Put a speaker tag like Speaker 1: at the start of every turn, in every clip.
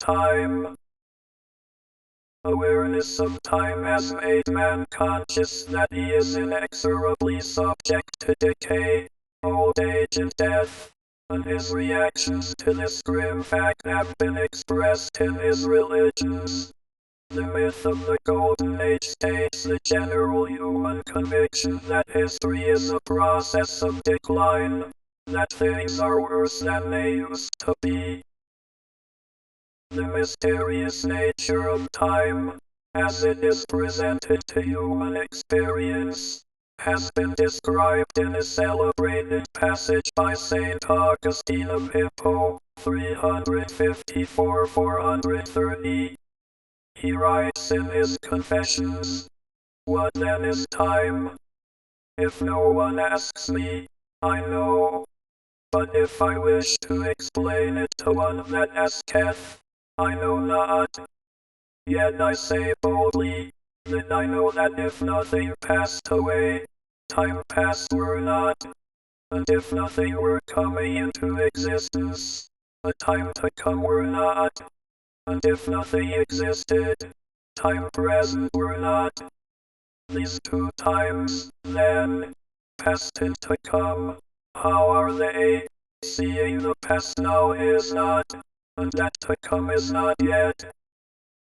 Speaker 1: Time. Awareness of time has made man conscious that he is inexorably subject to decay, old age and death, and his reactions to this grim fact have been expressed in his religions. The myth of the Golden Age states the general human conviction that history is a process of decline, that things are worse than they used to be. The mysterious nature of time, as it is presented to human experience, has been described in a celebrated passage by Saint Augustine of Hippo, 354-430. He writes in his Confessions, "What then is time? If no one asks me, I know. But if I wish to explain it to one that asketh, I know not. Yet I say boldly, that I know that if nothing passed away, time past were not, and if nothing were coming into existence, a time to come were not, and if nothing existed, time present were not. These two times, then, past and to come, how are they? Seeing the past now is not, and that to come is not yet.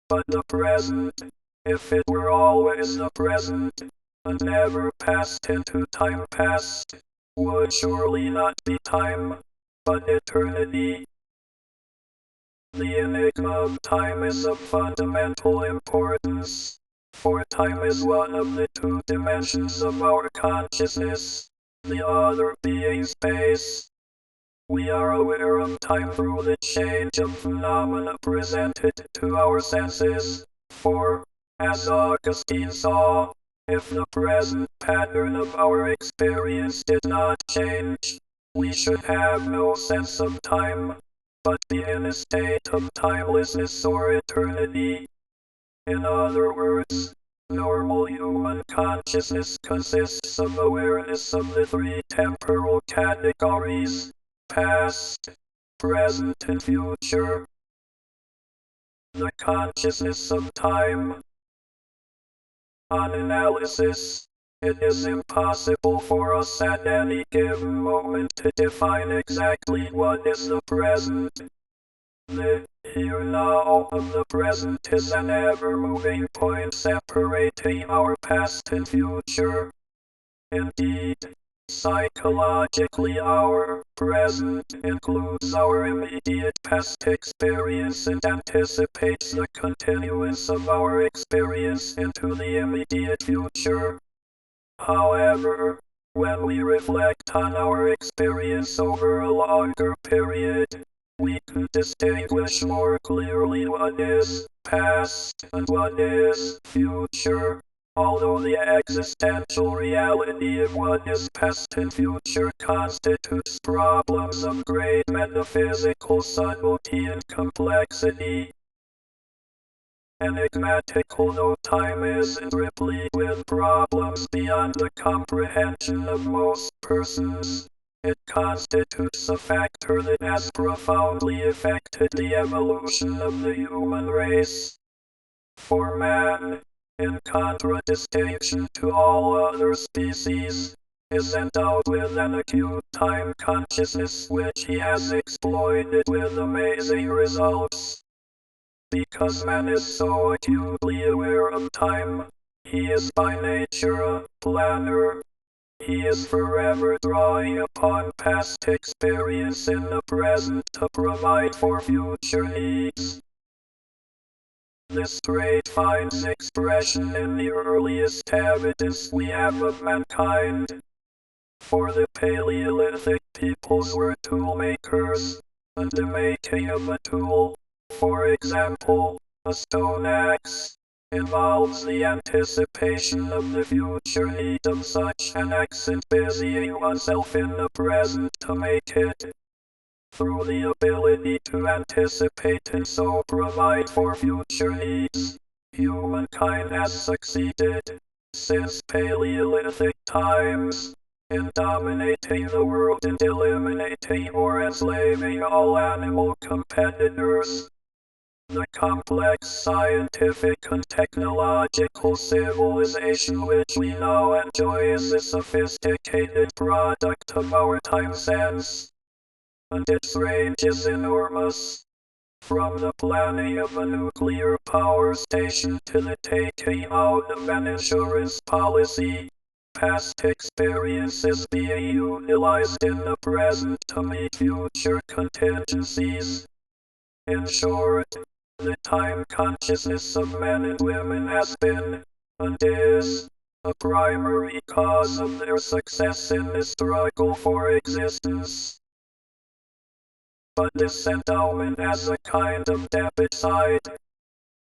Speaker 1: But the present, if it were always the present, and never passed into time past, would surely not be time, but eternity." The enigma of time is of fundamental importance, for time is one of the two dimensions of our consciousness, the other being space. We are aware of time through the change of phenomena presented to our senses, for, as Augustine saw, if the present pattern of our experience did not change, we should have no sense of time, but be in a state of timelessness or eternity. In other words, normal human consciousness consists of awareness of the three temporal categories: past, present, and future. The consciousness of time. On analysis, it is impossible for us at any given moment to define exactly what is the present. The here now of the present is an ever-moving point separating our past and future. Indeed, psychologically our present includes our immediate past experience and anticipates the continuance of our experience into the immediate future. However, when we reflect on our experience over a longer period, we can distinguish more clearly what is past and what is future. Although the existential reality of what is past and future constitutes problems of great metaphysical subtlety and complexity. Enigmatical though time is, and replete with problems beyond the comprehension of most persons, it constitutes a factor that has profoundly affected the evolution of the human race. For man, in contradistinction to all other species, is endowed with an acute time consciousness which he has exploited with amazing results. Because man is so acutely aware of time, he is by nature a planner. He is forever drawing upon past experience in the present to provide for future needs. This trait finds expression in the earliest evidence we have of mankind. For the Paleolithic peoples were tool makers, and the making of a tool, for example, a stone axe, involves the anticipation of the future need of such an axe and busying oneself in the present to make it. Through the ability to anticipate and so provide for future needs, humankind has succeeded, since Paleolithic times, in dominating the world and eliminating or enslaving all animal competitors. The complex scientific and technological civilization which we now enjoy is a sophisticated product of our time sense, and its range is enormous. From the planning of a nuclear power station to the taking out of an insurance policy, past experiences being utilized in the present to meet future contingencies. In short, the time consciousness of men and women has been, and is, a primary cause of their success in the struggle for existence. But this endowment has a kind of debit side.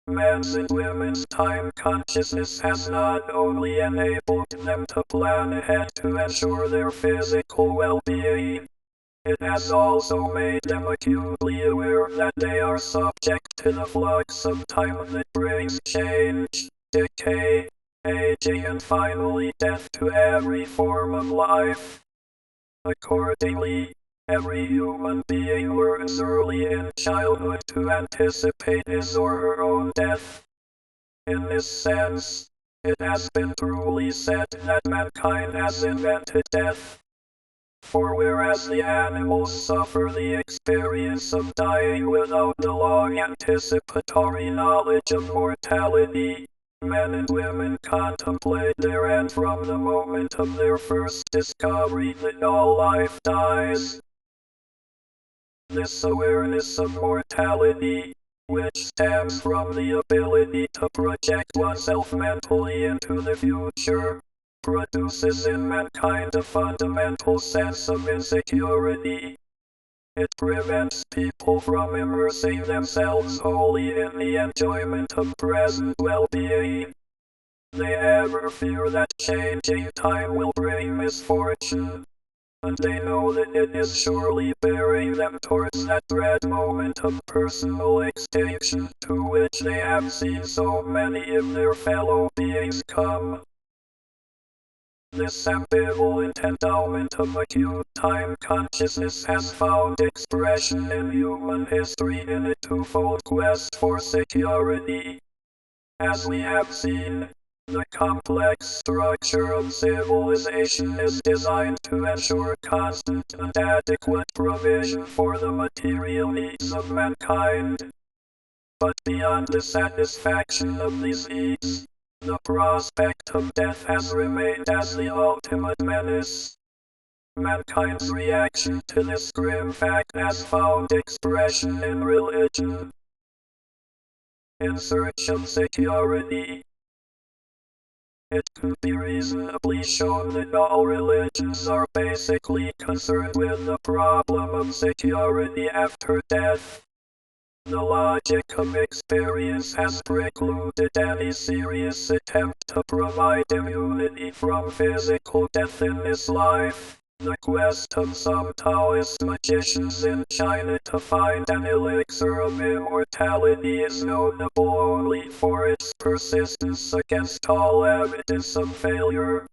Speaker 1: Men's and women's time consciousness has not only enabled them to plan ahead to ensure their physical well-being, it has also made them acutely aware that they are subject to the flux of time that brings change, decay, aging and finally death to every form of life. Accordingly, every human being learns early in childhood to anticipate his or her own death. In this sense, it has been truly said that mankind has invented death. For whereas the animals suffer the experience of dying without the long anticipatory knowledge of mortality, men and women contemplate their end from the moment of their first discovery that all life dies. This awareness of mortality, which stems from the ability to project oneself mentally into the future, produces in mankind a fundamental sense of insecurity. It prevents people from immersing themselves wholly in the enjoyment of present well-being. They ever fear that changing time will bring misfortune, and they know that it is surely bearing them towards that dread moment of personal extinction to which they have seen so many of their fellow beings come. This ambivalent endowment of acute time consciousness has found expression in human history in a twofold quest for security. As we have seen, the complex structure of civilization is designed to ensure constant and adequate provision for the material needs of mankind. But beyond the satisfaction of these needs, the prospect of death has remained as the ultimate menace. Mankind's reaction to this grim fact has found expression in religion. In search of security, it could be reasonably shown that all religions are basically concerned with the problem of security after death. The logic of experience has precluded any serious attempt to provide immunity from physical death in this life. The quest of some Taoist magicians in China to find an elixir of immortality is notable only for its persistence against all evidence of failure.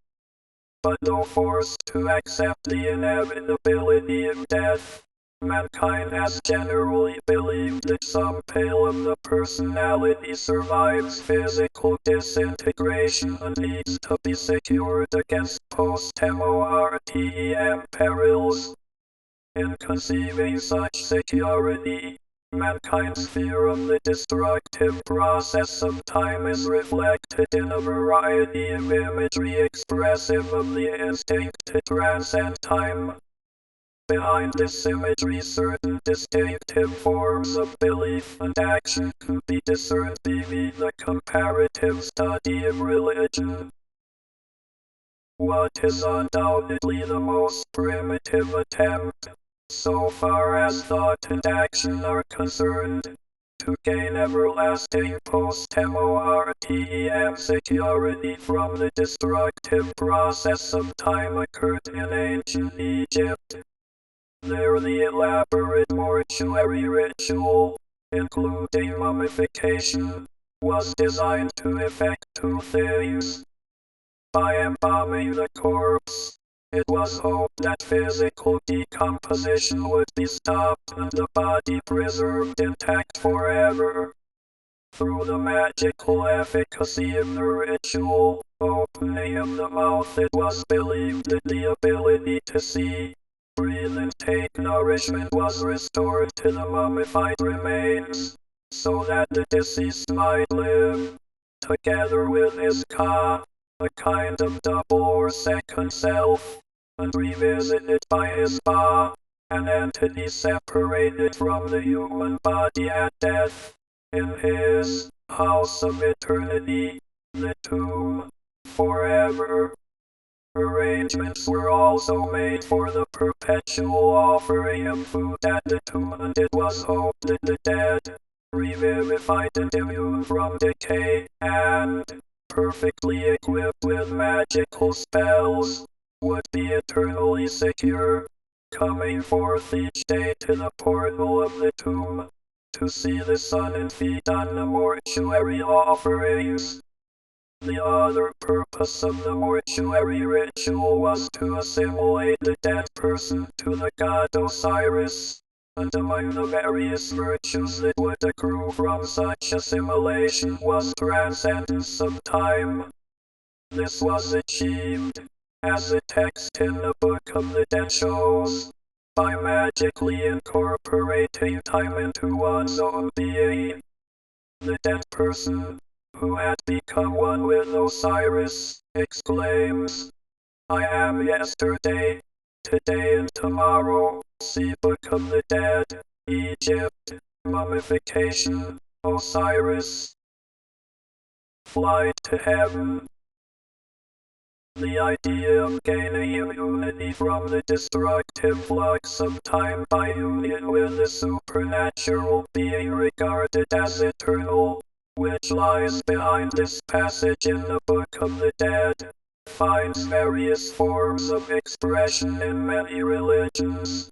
Speaker 1: But though forced to accept the inevitability of death, mankind has generally believed that some pale of the personality survives physical disintegration and needs to be secured against post-mortem perils. In conceiving such security, mankind's fear of the destructive process of time is reflected in a variety of imagery expressive of the instinct to transcend time. Behind this imagery certain distinctive forms of belief and action could be discerned via the comparative study of religion. What is undoubtedly the most primitive attempt, so far as thought and action are concerned, to gain everlasting post-mortem security from the destructive process of time occurred in ancient Egypt. There the elaborate mortuary ritual, including mummification, was designed to effect two things. By embalming the corpse, It was hoped that physical decomposition would be stopped and the body preserved intact forever. Through the magical efficacy of the ritual opening of the mouth, it was believed that the ability to see, breathe and take nourishment was restored to the mummified remains, so that the deceased might live, together with his ka, a kind of double or second self, and revisited by his ba, an entity separated from the human body at death, in his house of eternity, the tomb, forever. Arrangements were also made for the perpetual offering of food at the tomb, and it was hoped that the dead, revivified and immune from decay, and perfectly equipped with magical spells, would be eternally secure, coming forth each day to the portal of the tomb, to see the sun and feed on the mortuary offerings. The other purpose of the mortuary ritual was to assimilate the dead person to the god Osiris, and among the various virtues that would accrue from such assimilation was transcendence of time. This was achieved, as the text in the Book of the Dead shows, by magically incorporating time into one's own being. The dead person, who had become one with Osiris, exclaims, "I am yesterday, today and tomorrow." See Book of the Dead, Egypt, Mummification, Osiris. Flight to heaven. The idea of gaining immunity from the destructive flux of time by union with the supernatural being regarded as eternal, which lies behind this passage in the Book of the Dead, finds various forms of expression in many religions.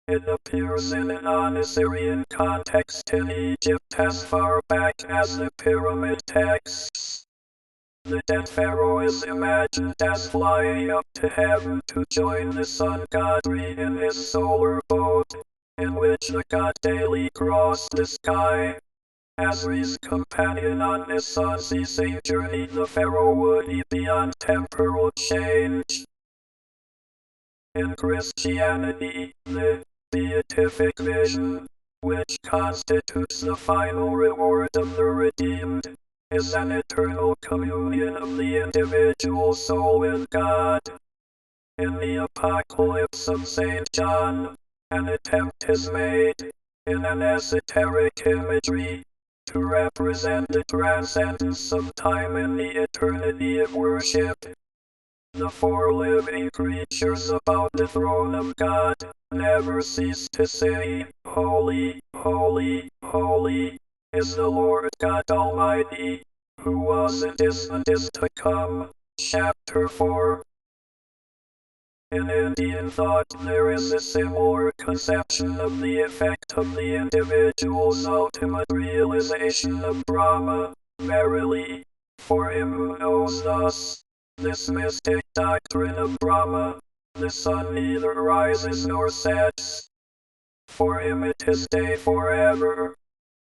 Speaker 1: It appears in an Assyrian context in Egypt as far back as the pyramid texts. The dead pharaoh is imagined as flying up to heaven to join the sun god Re in his solar boat, in which the god daily crossed the sky. As Re's companion on his unceasing journey, the pharaoh would be beyond temporal change. In Christianity, the beatific vision, which constitutes the final reward of the redeemed, is an eternal communion of the individual soul with God. In the Apocalypse of St. John, an attempt is made, in an esoteric imagery, to represent the transcendence of time in the eternity of worship. The four living creatures about the throne of God never cease to sing, "Holy, holy, holy, is the Lord God Almighty, who was and is to come." Chapter 4. In Indian thought, there is a similar conception of the effect of the individual's ultimate realization of Brahma. Verily, for him who knows thus, this mystic doctrine of Brahma, the sun neither rises nor sets. For him it is day forever.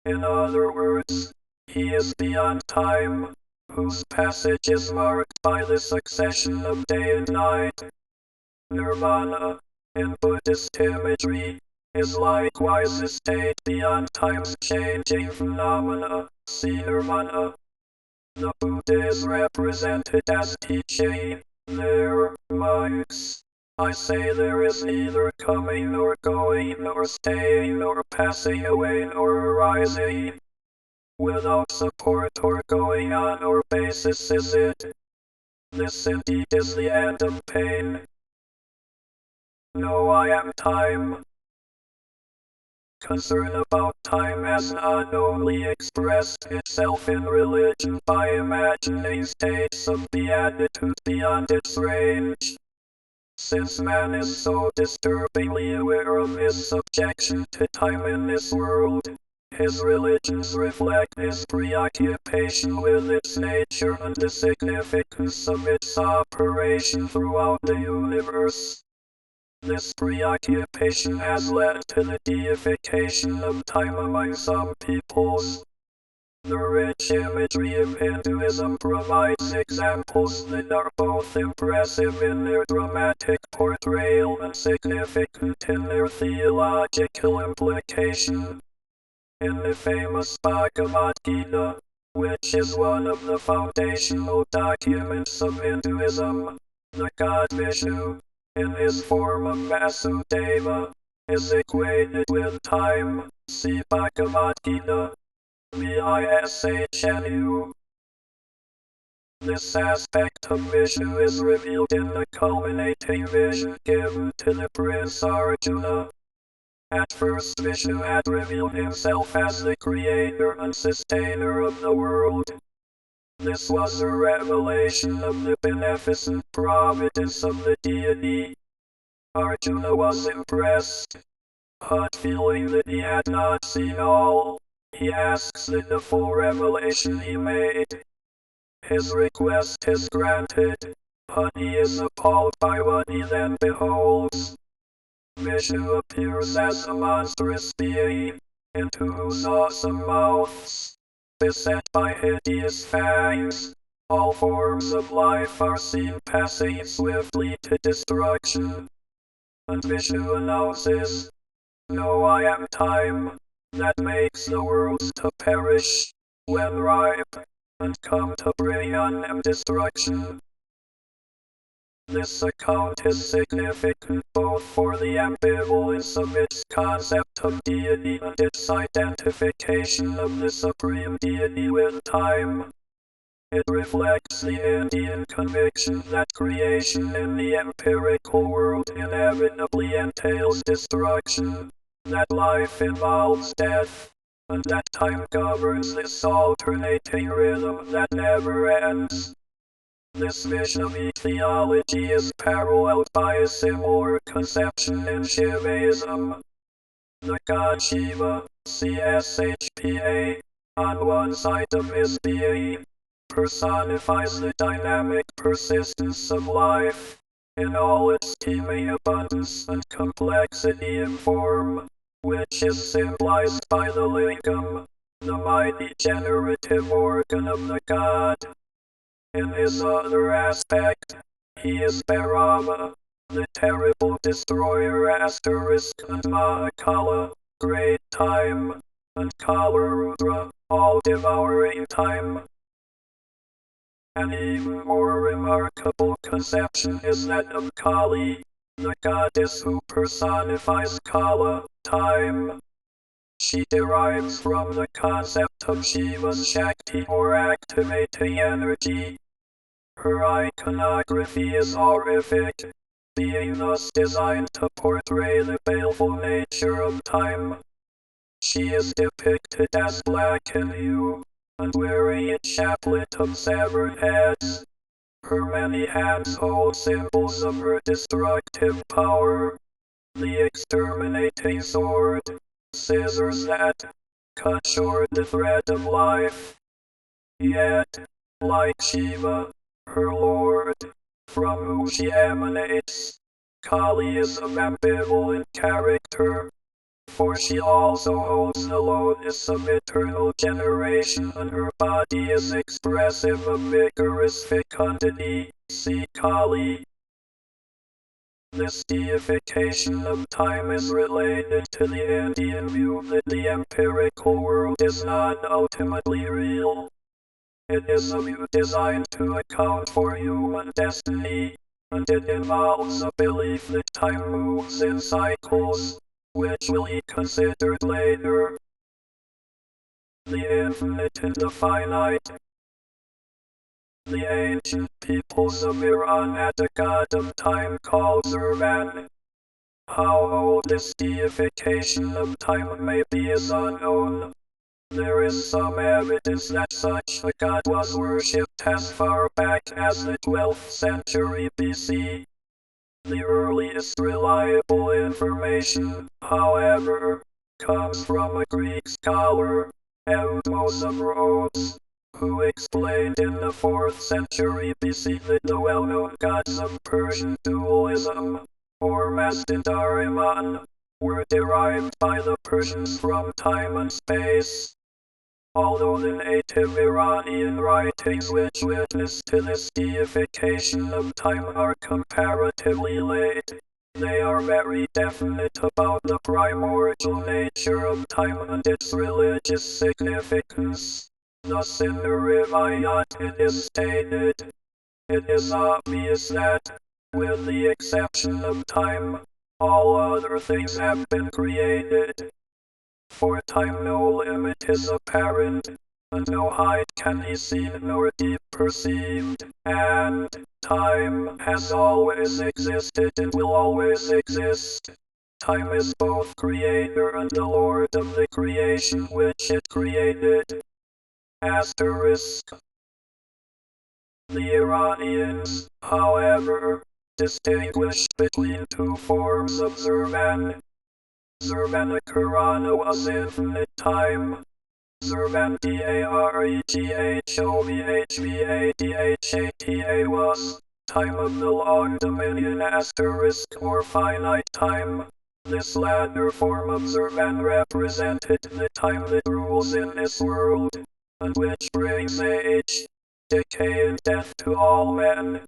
Speaker 1: In other words, he is beyond time, whose passage is marked by the succession of day and night. Nirvana, in Buddhist imagery, is likewise a state beyond time's changing phenomena. See Nirvana. The Buddha is represented as teaching their monks, "I say there is neither coming nor going nor staying nor passing away nor arising. Without support or going on or basis is it. This indeed is the end of pain. No, I am time." Concern about time has not only expressed itself in religion by imagining states of beatitude beyond its range. Since man is so disturbingly aware of his subjection to time in this world, His religions reflect his preoccupation with its nature and the significance of its operation throughout the universe. This preoccupation has led to the deification of time among some peoples. The rich imagery of Hinduism provides examples that are both impressive in their dramatic portrayal and significant in their theological implication. In the famous Bhagavad Gita, which is one of the foundational documents of Hinduism, the god Vishnu, in his form of Vasudeva, is equated with time. See Bhagavad Gita. Vishnu. This aspect of Vishnu is revealed in the culminating vision given to the Prince Arjuna. At first Vishnu had revealed himself as the creator and sustainer of the world. This was a revelation of the beneficent providence of the deity. Arjuna was impressed, but feeling that he had not seen all, he asks that the full revelation he made. His request is granted, but he is appalled by what he then beholds. Vishnu appears as a monstrous being, into whose awesome mouths, beset by hideous fangs, all forms of life are seen passing swiftly to destruction. And Vishnu announces, "No, I am time, that makes the worlds to perish, when ripe, and come to bring on them destruction." This account is significant both for the ambivalence of its concept of deity and its identification of the supreme deity with time. It reflects the Indian conviction that creation in the empirical world inevitably entails destruction, that life involves death, and that time governs this alternating rhythm that never ends. This Vaishnavi theology is paralleled by a similar conception in Shivaism. The god Shiva, CSHPA, on one side of his being, personifies the dynamic persistence of life, in all its teeming abundance and complexity in form, which is symbolized by the lingam, the mighty generative organ of the god. In his other aspect, he is Bhairava, the terrible destroyer asterisk and Mahakala, great time, and Kalarudra, all-devouring time. An even more remarkable conception is that of Kali, the goddess who personifies Kala, time. She derives from the concept of Shiva's Shakti or activating energy. Her iconography is horrific, being thus designed to portray the baleful nature of time. She is depicted as black in hue, and wearing a chaplet of severed heads. Her many hands hold symbols of her destructive power. The exterminating sword, scissors that cut short the thread of life. Yet, like Shiva, her lord, from whom she emanates, Kali is of ambivalent character, for she also holds the lotus of eternal generation and her body is expressive of vigorous fecundity. See Kali. This deification of time is related to the Indian view that the empirical world is not ultimately real. It is a view designed to account for human destiny, and it involves a belief that time moves in cycles, which will be considered later. The infinite and the finite. The ancient peoples of Iran had a god of time called Zurvan. How old this deification of time may be is unknown. There is some evidence that such a god was worshipped as far back as the 12th century BC. The earliest reliable information, however, comes from a Greek scholar, Rhodes, who explained in the 4th century BC that the well-known gods of Persian dualism, Ormazd and Ahriman, were derived by the Persians from time and space. Although the native Iranian writings which witness to this deification of time are comparatively late, they are very definite about the primordial nature of time and its religious significance. Thus in the Rivayat it is stated, it is obvious that, with the exception of time, all other things have been created. For time no limit is apparent, and no height can be seen nor deep perceived, and time has always existed and will always exist. Time is both creator and the lord of the creation which it created. Asterisk. The Iranians, however, distinguished between two forms of Zurvan. Zurvan Karana was infinite time. Zurvan Dareghovhvhata was time of the long dominion asterisk or finite time. This latter form of Zurvan represented the time that rules in this world, and which brings age, decay and death to all men.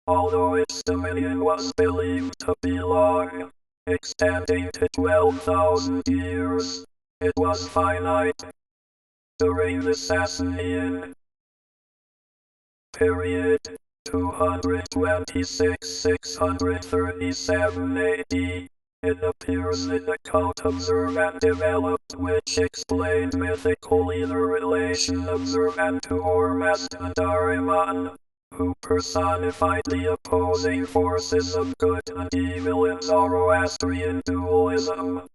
Speaker 1: Although its dominion was believed to be long, extending to 12,000 years, it was finite. During the Sasanian period, 226-637 AD, it appears that the cult of Zurvan developed, which explained mythically the relation of Zurvan to Ormazd and Ahriman, who personified the opposing forces of good and evil in Zoroastrian dualism.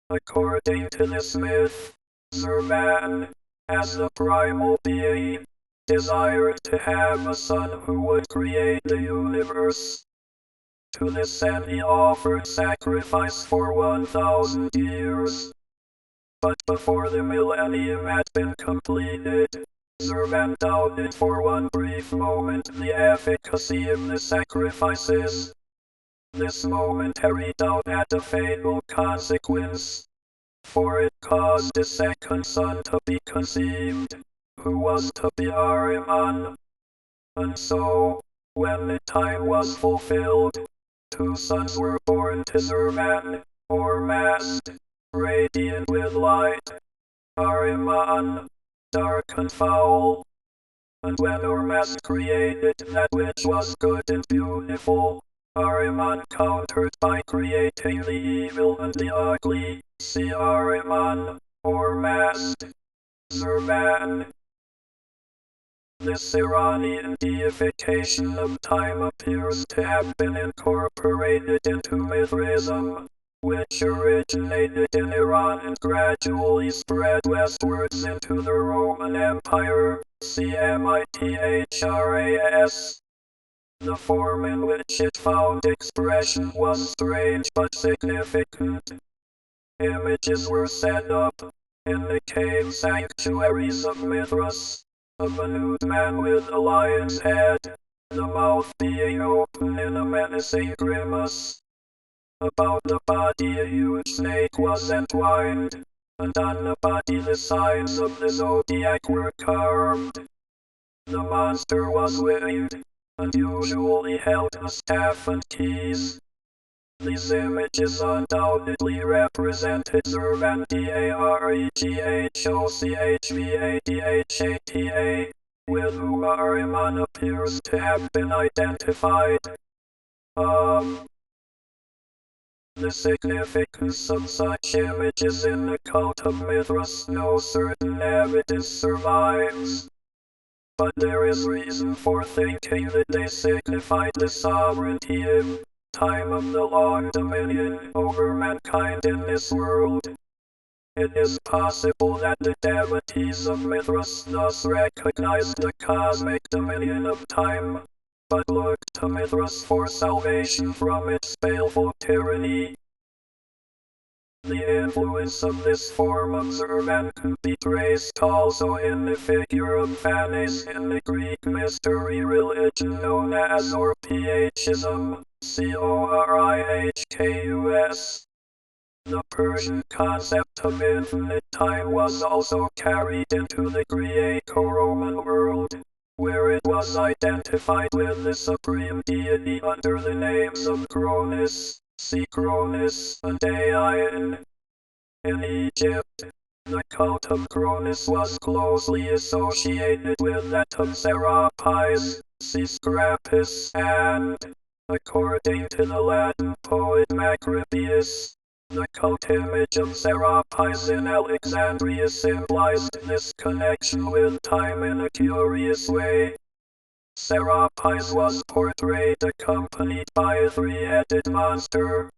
Speaker 1: According to this myth, Zurvan, as the primal being, desired to have a son who would create the universe. To this end he offered sacrifice for 1,000 years. But before the millennium had been completed, Zurvan doubted for one brief moment the efficacy of the sacrifices. This momentary doubt had a fatal consequence, for it caused a second son to be conceived, who was to be Ahriman. And so, when the time was fulfilled, 2 sons were born to Zurvan, Ormazd, radiant with light, Ahriman, dark and foul. And when Ormazd created that which was good and beautiful, Ahriman countered by creating the evil and the ugly. See Ahriman, Ormazd, Zurvan. This Iranian deification of time appears to have been incorporated into Mithraism, which originated in Iran and gradually spread westwards into the Roman Empire, CMITHRAS. The form in which it found expression was strange but significant. Images were set up, in the cave sanctuaries of Mithras, of a nude man with a lion's head, the mouth being open in a menacing grimace. About the body a huge snake was entwined, and on the body the signs of the zodiac were carved. The monster was winged, and usually held a staff and keys. These images undoubtedly represented Zurvan Dareghovhvhata, with whom Ahriman appears to have been identified. The significance of such images in the cult of Mithras, no certain evidence survives. But there is reason for thinking that they signified the sovereignty of time of the long dominion over mankind in this world. It is possible that the devotees of Mithras thus recognized the cosmic dominion of time, but looked to Mithras for salvation from its baleful tyranny. The influence of this form of Zerman can be traced also in the figure of Phanes in the Greek mystery religion known as Orphiacism, Corihkus. The Persian concept of infinite time was also carried into the Greco-Roman world, where it was identified with the supreme deity under the names of Cronus, Cronus, and Aion. In Egypt, the cult of Cronus was closely associated with that of Serapis, Scrapus, and, according to the Latin poet Macrobius, the cult image of Serapis in Alexandria symbolized this connection with time in a curious way. Serapis was portrayed accompanied by a three-headed monster.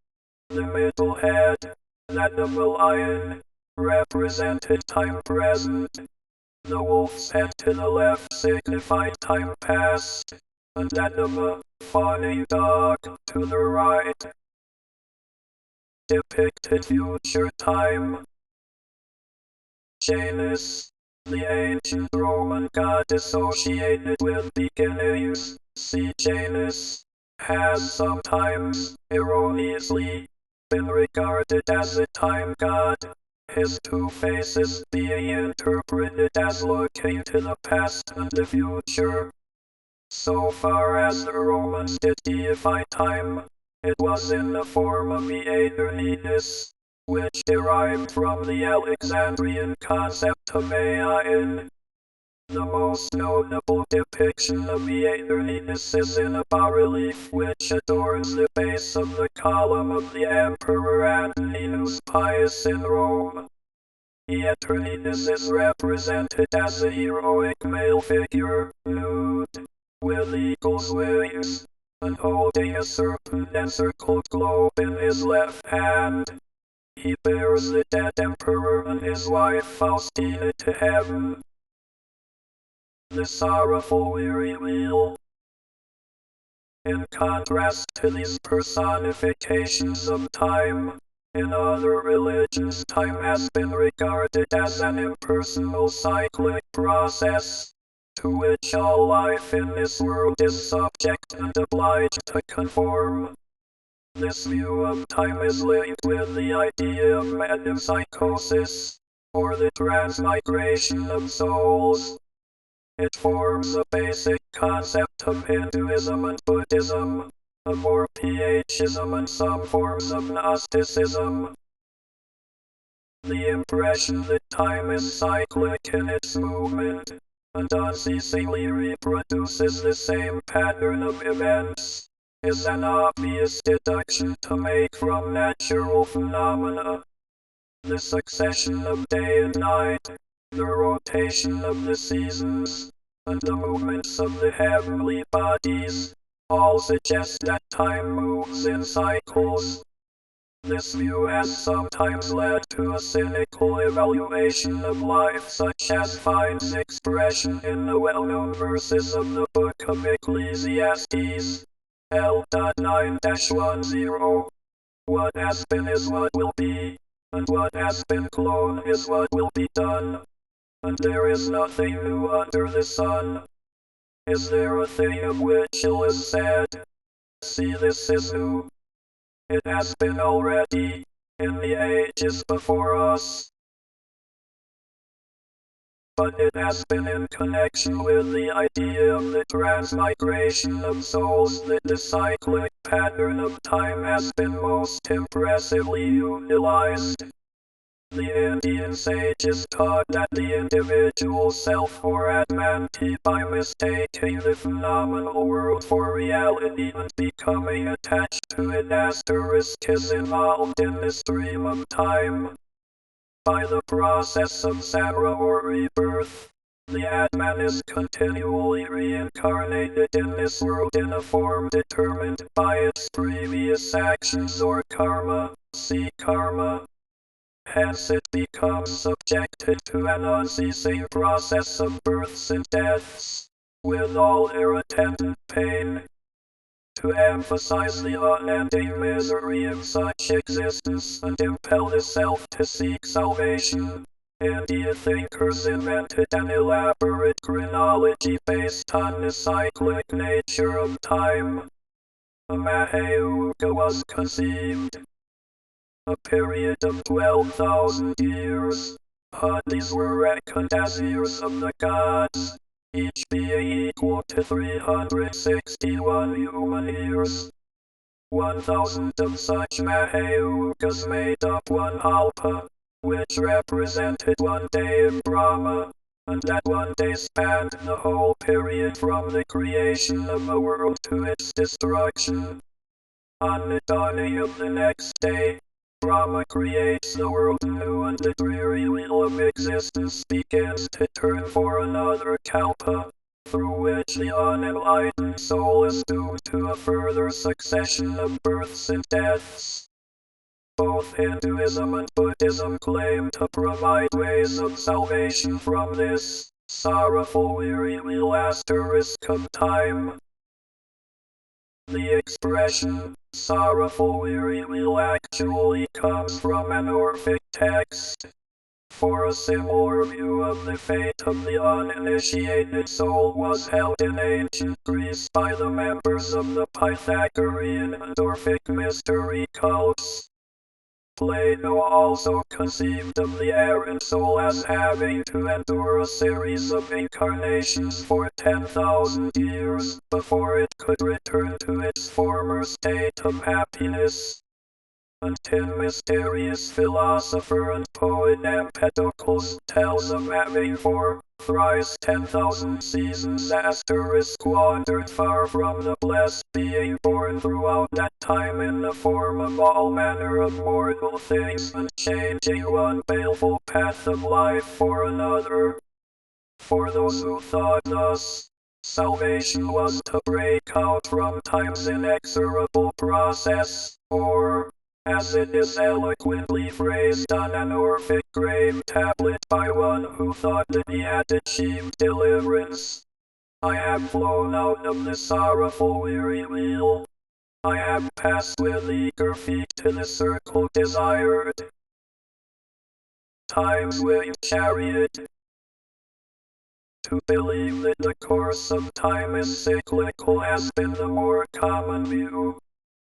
Speaker 1: The middle head, that of a lion, represented time present. The wolf's head to the left signified time past, and that of a fawning dog to the right depicted future time. Janus, the ancient Roman god associated with beginnings, Janus, has sometimes, erroneously, been regarded as a time god, his two faces being interpreted as looking to the past and the future. So far as the Romans did deify time, it was in the form of the aeternitas, which derived from the Alexandrian concept of aeon. The most notable depiction of the aeternitas is in a bas-relief which adorns the base of the column of the Emperor Antoninus Pius in Rome. The aeternitas is represented as a heroic male figure, nude, with eagle's wings, and holding a serpent-encircled globe in his left hand. He bears the dead emperor and his wife Faustina to heaven. The sorrowful weary wheel. In contrast to these personifications of time, in other religions time has been regarded as an impersonal cyclic process, to which all life in this world is subject and obliged to conform. This view of time is linked with the idea of metempsychosis, or the transmigration of souls. It forms a basic concept of Hinduism and Buddhism, of Orphiacism and some forms of Gnosticism. The impression that time is cyclic in its movement, and unceasingly reproduces the same pattern of events, is an obvious deduction to make from natural phenomena. The succession of day and night, the rotation of the seasons, and the movements of the heavenly bodies, all suggest that time moves in cycles. This view has sometimes led to a cynical evaluation of life such as finds expression in the well-known verses of the Book of Ecclesiastes, L.9-10. What has been is what will be, and what has been cloned is what will be done. And there is nothing new under the sun. Is there a thing of which ill is said? See, this is new. It has been already, in the ages before us. But it has been in connection with the idea of the transmigration of souls that the cyclic pattern of time has been most impressively utilized. The Indian sages taught that the individual self or Atmanti, by mistaking the phenomenal world for reality and becoming attached to it, is involved in the stream of time. By the process of samsara or rebirth, the Atman is continually reincarnated in this world in a form determined by its previous actions or karma, see karma. Hence it becomes subjected to an unceasing process of births and deaths, with all their attendant pain. to emphasize the unending misery of such existence and impel the self to seek salvation. India thinkers invented an elaborate chronology based on the cyclic nature of time. A Mahayuga was conceived, a period of 12,000 years. These were reckoned as years of the gods, each being equal to 361 human years. 1,000 of such Mahayugas made up one Alpa, which represented one day in Brahma, and that one day spanned the whole period from the creation of the world to its destruction. On the dawning of the next day, Brahma creates the world anew, and the dreary wheel of existence begins to turn for another kalpa, through which the unenlightened soul is doomed to a further succession of births and deaths. Both Hinduism and Buddhism claim to provide ways of salvation from this sorrowful weary wheel asterisk of time. The expression, sorrowful weary wheel, actually comes from an Orphic text. For a similar view of the fate of the uninitiated soul was held in ancient Greece by the members of the Pythagorean and Orphic mystery cults. Plato also conceived of the errant soul as having to endure a series of incarnations for 10,000 years before it could return to its former state of happiness. Until mysterious philosopher and poet Empedocles tells of having for thrice 10,000 seasons asterisk wandered far from the blessed, being born throughout that time in the form of all manner of mortal things, and changing one baleful path of life for another. For those who thought thus, salvation was to break out from time's inexorable process, or, as it is eloquently phrased on an Orphic grave tablet by one who thought that he had achieved deliverance, I have flown out of the sorrowful weary wheel. I have passed with eager feet to the circle desired. Time's winged chariot. To believe that the course of time is cyclical has been the more common view.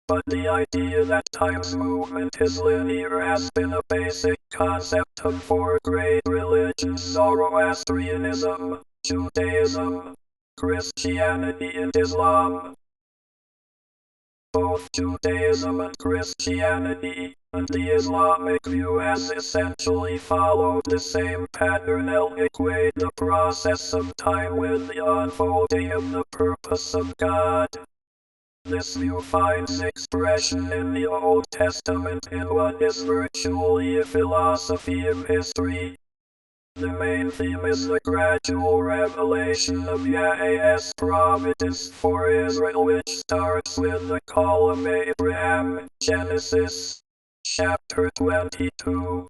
Speaker 1: But the idea that time's movement is linear has been a basic concept of four great religions: Zoroastrianism, Judaism, Christianity, and Islam. Both Judaism and Christianity, and the Islamic view, has essentially followed the same pattern. Equate the process of time with the unfolding of the purpose of God. This view finds expression in the Old Testament in what is virtually a philosophy of history. The main theme is the gradual revelation of Yahweh's providence for Israel, which starts with the call of Abraham, Genesis chapter 22.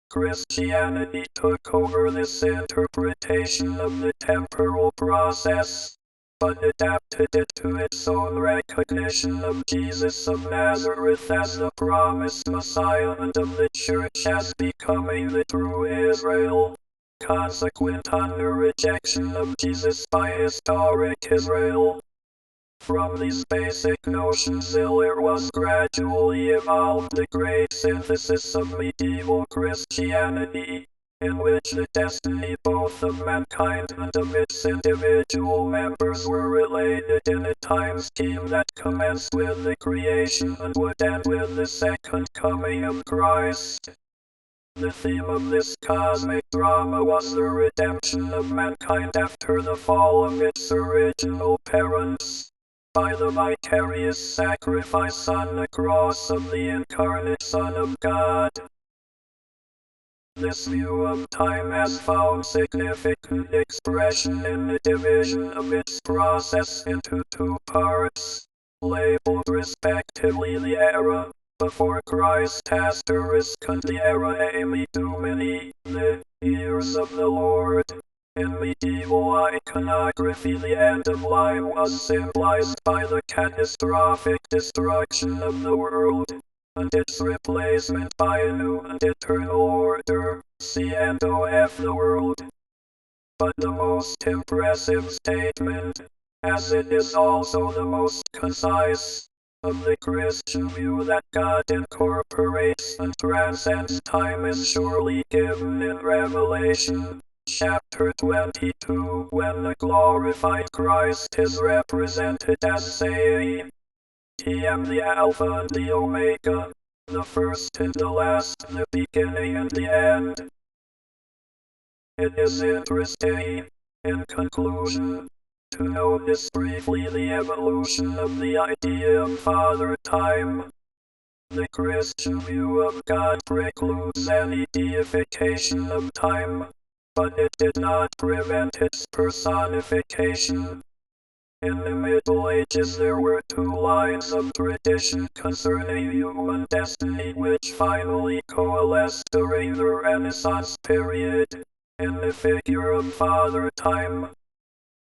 Speaker 1: Christianity took over this interpretation of the temporal process, but adapted it to its own recognition of Jesus of Nazareth as the promised Messiah and of the Church as becoming the true Israel, consequent on the rejection of Jesus by historic Israel. From these basic notions there was gradually evolved the great synthesis of medieval Christianity, in which the destiny both of mankind and of its individual members were related in a time scheme that commenced with the creation and would end with the second coming of Christ. The theme of this cosmic drama was the redemption of mankind after the fall of its original parents, by the vicarious sacrifice on the cross of the incarnate Son of God. This view of time has found significant expression in the division of its process into two parts, labeled respectively the era before Christ asterisk and the era Ami Domini, the years of the Lord. In medieval iconography, the end of life was symbolized by the catastrophic destruction of the world, and its replacement by a new and eternal order, CNOF the world. But the most impressive statement, as it is also the most concise, of the Christian view that God incorporates and transcends time is surely given in Revelation, chapter 22, when the glorified Christ is represented as saying, I am the Alpha and the Omega, the first and the last, the beginning and the end. It is interesting, in conclusion, to notice briefly the evolution of the idea of Father Time. The Christian view of God precludes any deification of time, but it did not prevent its personification. In the Middle Ages there were two lines of tradition concerning human destiny which finally coalesced during the Renaissance period, in the figure of Father Time.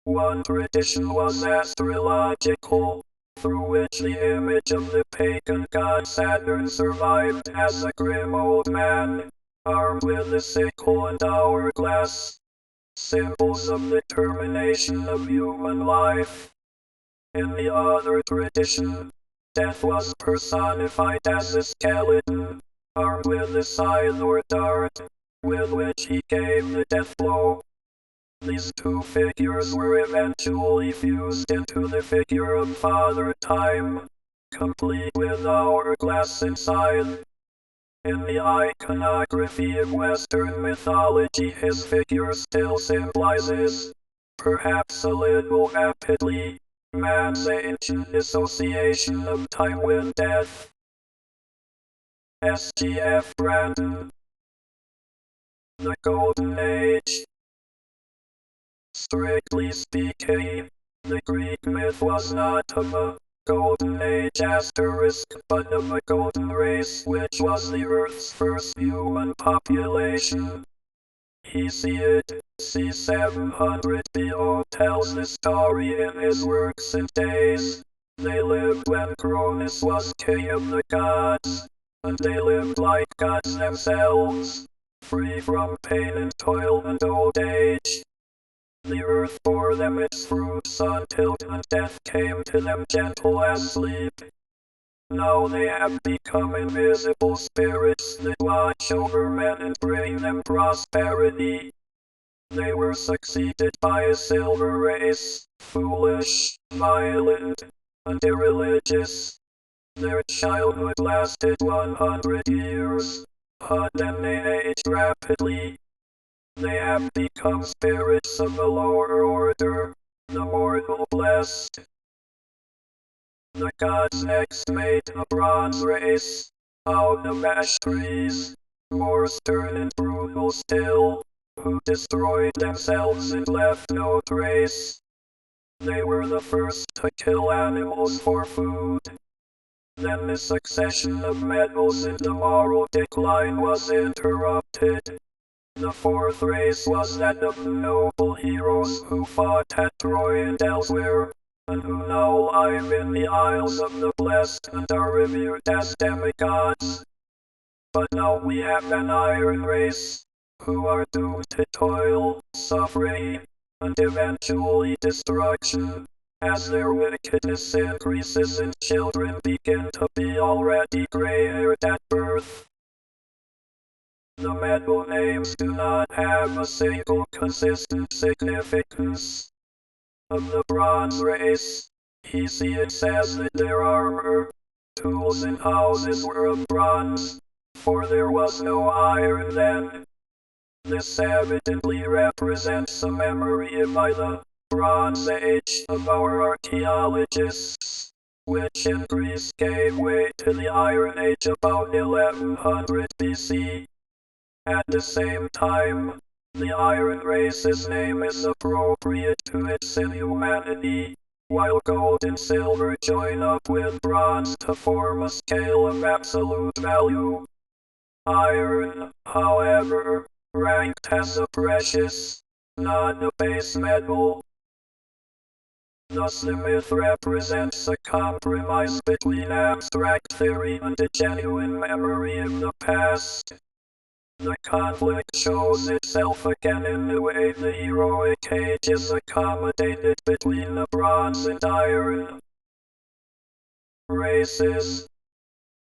Speaker 1: One tradition was astrological, through which the image of the pagan god Saturn survived as a grim old man, armed with a sickle and hourglass, symbols of the termination of human life. In the other tradition, death was personified as a skeleton, armed with a scythe or dart, with which he gave the death blow. These two figures were eventually fused into the figure of Father Time, complete with hourglass and scythe. In the iconography of Western mythology, his figure still symbolizes, perhaps a little rapidly, man's ancient association of time with death. S.G.F. Brandon. The Golden Age. Strictly speaking, the Greek myth was not of a golden age asterisk, but of a golden race which was the Earth's first human population. Hesiod, c. 700 BO, tells the story in his works and days. They lived when Cronus was king of the gods, and they lived like gods themselves, free from pain and toil and old age. The earth bore them its fruits until death came to them gentle as sleep. Now they have become invisible spirits that watch over men and bring them prosperity. They were succeeded by a silver race, foolish, violent, and irreligious. Their childhood lasted 100 years, but then they aged rapidly. They have become spirits of the lower order, the mortal blessed. The gods next made a bronze race, out of ash trees, more stern and brutal still, who destroyed themselves and left no trace. They were the first to kill animals for food. Then the succession of metals and the moral decline was interrupted. The fourth race was that of the noble heroes who fought at Troy and elsewhere, and who now live in the Isles of the Blessed and are revered as demigods. But now we have an iron race, who are doomed to toil, suffering, and eventually destruction, as their wickedness increases and children begin to be already gray-haired at birth. The metal names do not have a single consistent significance. Of the bronze race, Hesiod says that their armor, tools and houses were of bronze, for there was no iron then. This evidently represents a memory by the Bronze Age of our archaeologists, which in Greece gave way to the Iron Age about 1100 BC. At the same time, the Iron Race's name is appropriate to its inhumanity, while gold and silver join up with bronze to form a scale of absolute value. Iron, however, ranked as a precious, not a base metal. Thus the myth represents a compromise between abstract theory and a genuine memory of the past. The conflict shows itself again in the way the heroic age is accommodated between the bronze and iron races.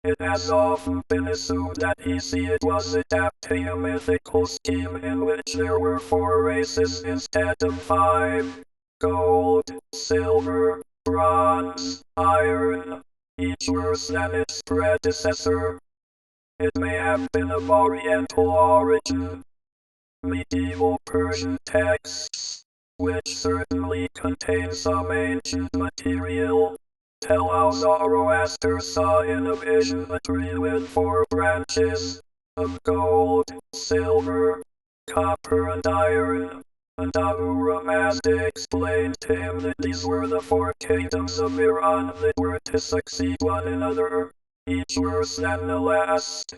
Speaker 1: It has often been assumed that Hesiod was adapting a mythical scheme in which there were 4 races instead of 5: gold, silver, bronze, iron, each worse than its predecessor. It may have been of Oriental origin. Medieval Persian texts, which certainly contain some ancient material, tell how Zoroaster saw in a vision a tree with 4 branches, of gold, silver, copper and iron, and Ahura Mazda explained to him that these were the 4 kingdoms of Iran that were to succeed one another, each worse than the last.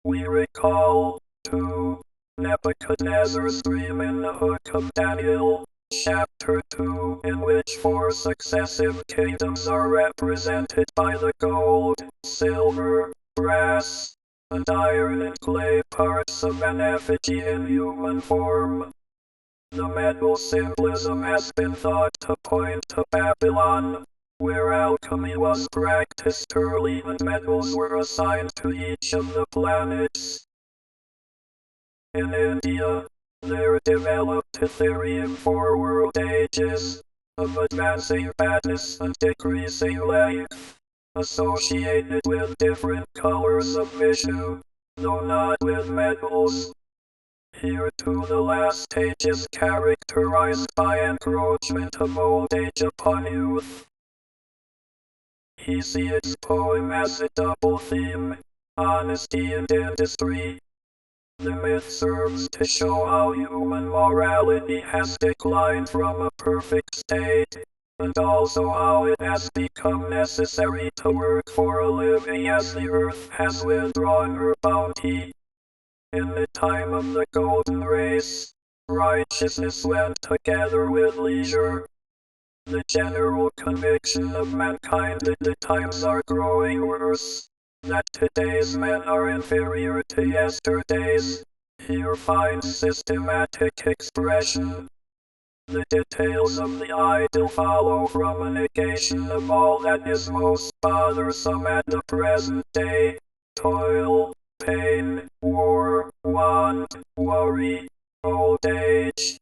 Speaker 1: We recall, too, Nebuchadnezzar's dream in the Book of Daniel, Chapter 2, in which 4 successive kingdoms are represented by the gold, silver, brass, and iron and clay parts of an effigy in human form. The metal symbolism has been thought to point to Babylon, where alchemy was practiced early and metals were assigned to each of the planets. In India, there developed a theory of 4 world ages, of advancing badness and decreasing length, associated with different colors of Vishnu, though not with metals. Here too the last stage is characterized by encroachment of old age upon youth. Hesiod's poem has a double theme, honesty and industry. The myth serves to show how human morality has declined from a perfect state, and also how it has become necessary to work for a living as the earth has withdrawn her bounty. In the time of the Golden Race, righteousness went together with leisure. The general conviction of mankind that the times are growing worse, that today's men are inferior to yesterday's, here finds systematic expression. The details of the idyll follow from a negation of all that is most bothersome at the present day: toil, pain, war, want, worry, old age.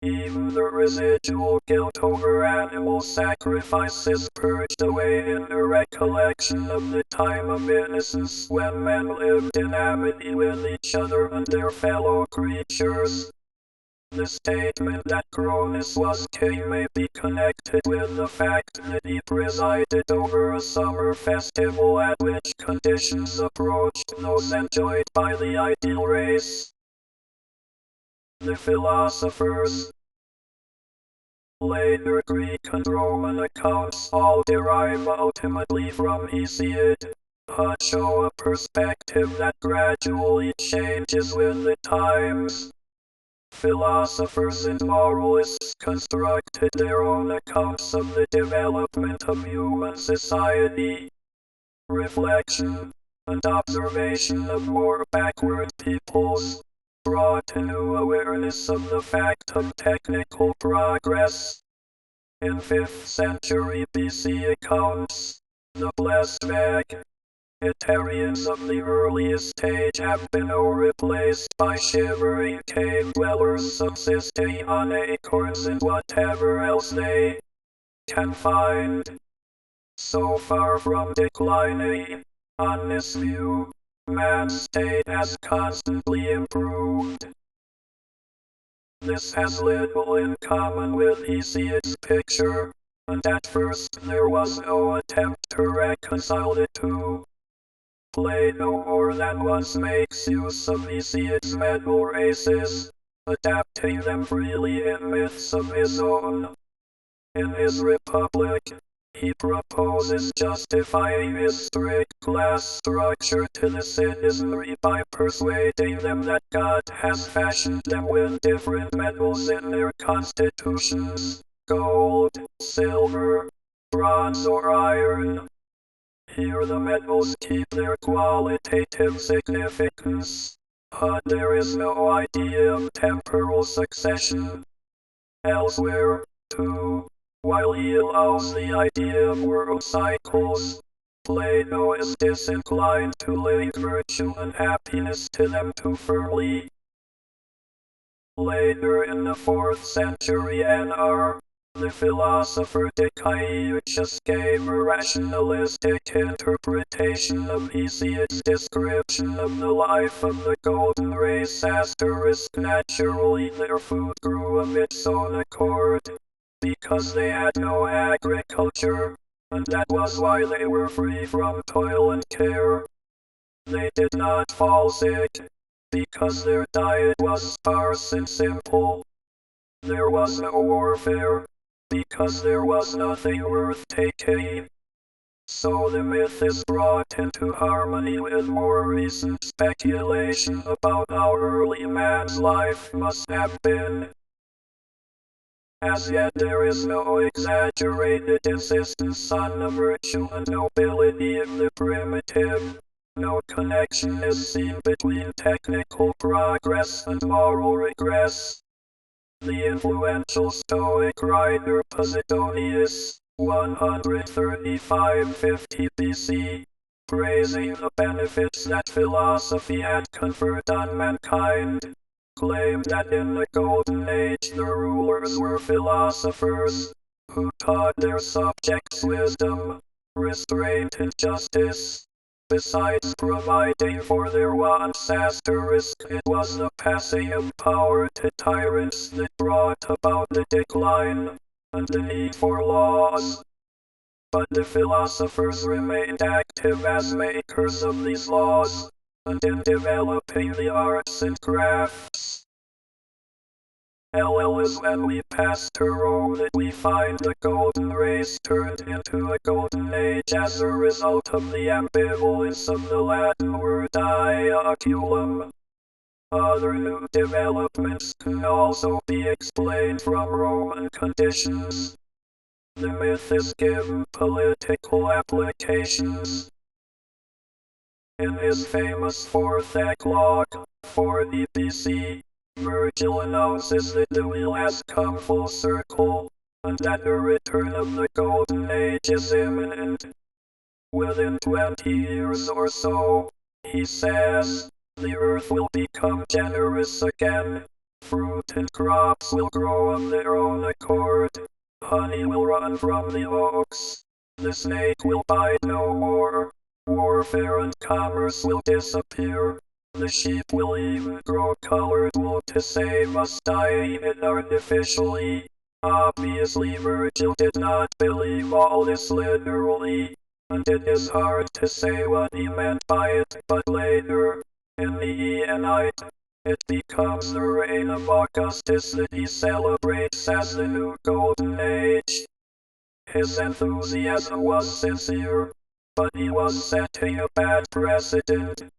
Speaker 1: Even the residual guilt over animal sacrifice is purged away in the recollection of the time of innocence when men lived in amity with each other and their fellow creatures. The statement that Cronus was king may be connected with the fact that he presided over a summer festival at which conditions approached those enjoyed by the ideal race. The philosophers, later Greek and Roman accounts all derive ultimately from Hesiod, but show a perspective that gradually changes with the times. Philosophers and moralists constructed their own accounts of the development of human society. Reflection and observation of more backward peoples brought a new awareness of the fact of technical progress. In 5th century BC accounts, the blessed vegetarians of the earliest stage have been replaced by shivering cave dwellers subsisting on acorns and whatever else they can find. So far from declining, on this view, man's state has constantly improved. This has little in common with Hesiod's picture, and at first there was no attempt to reconcile the two. Plato more than once makes use of Hesiod's metal races, adapting them freely in myths of his own. In his Republic, He proposes justifying his strict class structure to the citizenry by persuading them that God has fashioned them with different metals in their constitutions: gold, silver, bronze or iron. Here the metals keep their qualitative significance, but there is no idea of temporal succession. Elsewhere, too, while he allows the idea of world cycles, Plato is disinclined to link virtue and happiness to them too firmly. Later in the 4th century NR, the philosopher Dicaeus gave a rationalistic interpretation of Hesiod's description of the life of the golden race. Naturally their food grew of its own accord, because they had no agriculture, and that was why they were free from toil and care. They did not fall sick, because their diet was sparse and simple. There was no warfare, because there was nothing worth taking. So the myth is brought into harmony with more recent speculation about how early man's life must have been. As yet there is no exaggerated insistence on the virtue and nobility of the primitive. No connection is seen between technical progress and moral regress. The influential Stoic writer Posidonius, 135–50 BC, praising the benefits that philosophy had conferred on mankind, claimed that in the Golden Age the rulers were philosophers, who taught their subjects wisdom, restraint and justice. Besides providing for their wants, it was the passing of power to tyrants that brought about the decline and the need for laws. But the philosophers remained active as makers of these laws, and in developing the arts and crafts. Is when we pass to Rome that we find the golden race turned into a golden age as a result of the ambivalence of the Latin word ioculum. Other new developments can also be explained from Roman conditions. The myth is given political applications. In his famous 4th Eclogue, 40 BC, Virgil announces that the wheel has come full circle, and that the return of the Golden Age is imminent. Within 20 years or so, he says, the earth will become generous again, fruit and crops will grow of their own accord, honey will run from the oaks, the snake will bite no more, warfare and commerce will disappear. The sheep will even grow colored wool to save us dyeing it artificially. Obviously Virgil did not believe all this literally, and it is hard to say what he meant by it, but later, in the Aeneid, it becomes the reign of Augustus that he celebrates as the new golden age. His enthusiasm was sincere, but he was setting a bad precedent.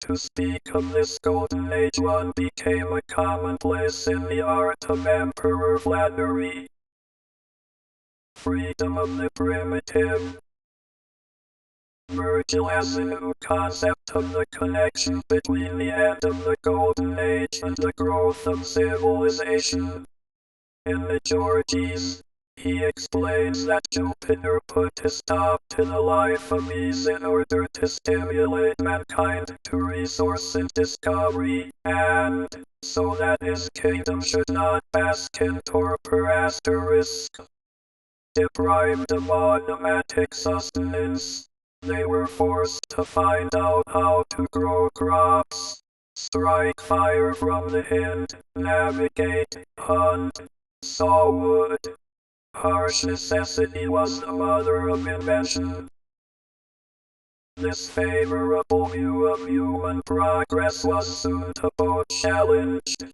Speaker 1: To speak of this golden age one became a commonplace in the art of emperor flattery. Freedom of the primitive. Virgil has a new concept of the connection between the end of the golden age and the growth of civilization. In the Georgies, he explains that Jupiter put a stop to the life of ease in order to stimulate mankind to resource and discovery, and so that his kingdom should not bask in torpor asterisk. Deprived of automatic sustenance, they were forced to find out how to grow crops, strike fire from the Hind, navigate, hunt, saw wood. Harsh necessity was the mother of invention. This favorable view of human progress was soon to both challenged.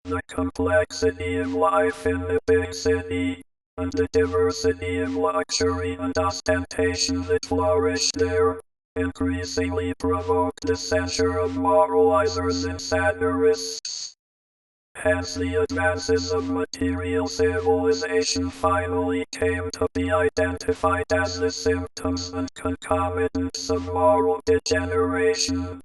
Speaker 1: The complexity of life in the big city, and the diversity of luxury and ostentation that flourished there, increasingly provoked the censure of moralizers and satirists. Hence the advances of material civilization finally came to be identified as the symptoms and concomitants of moral degeneration.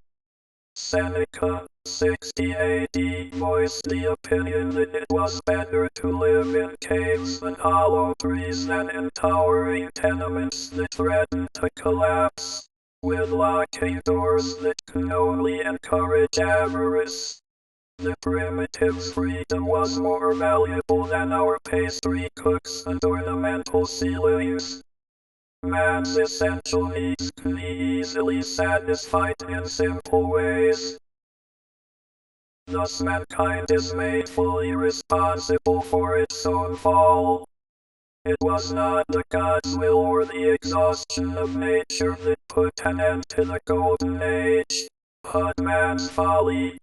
Speaker 1: Seneca, 60 AD, voiced the opinion that it was better to live in caves and hollow trees than in towering tenements that threaten to collapse, with locking doors that can only encourage avarice. The primitive's freedom was more valuable than our pastry cooks and ornamental ceilings. Man's essential needs can be easily satisfied in simple ways. Thus mankind is made fully responsible for its own fall. It was not the God's will or the exhaustion of nature that put an end to the Golden Age, but man's folly.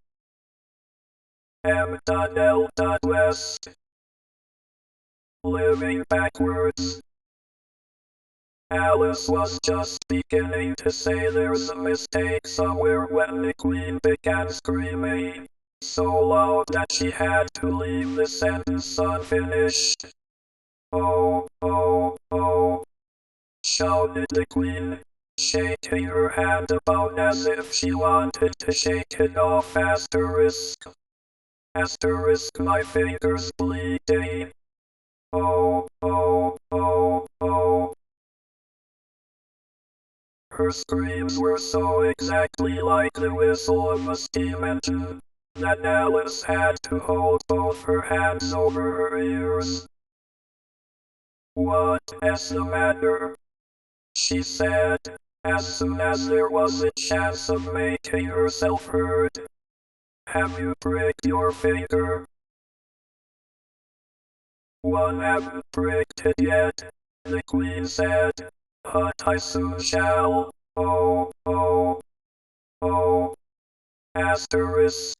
Speaker 1: M.L. West. Living backwards. Alice was just beginning to say there's a mistake somewhere when the Queen began screaming, so loud that she had to leave the sentence unfinished. Oh, oh, oh, shouted the Queen, shaking her hand about as if she wanted to shake it off. Asterisk, my fingers bleeding. Oh, oh, oh, oh. Her screams were so exactly like the whistle of a steam engine that Alice had to hold both her hands over her ears. What's the matter? She said, as soon as there was a chance of making herself heard. Have you pricked your finger? One haven't pricked it yet, the Queen said, but I soon shall. Oh, oh, oh. Asterisk.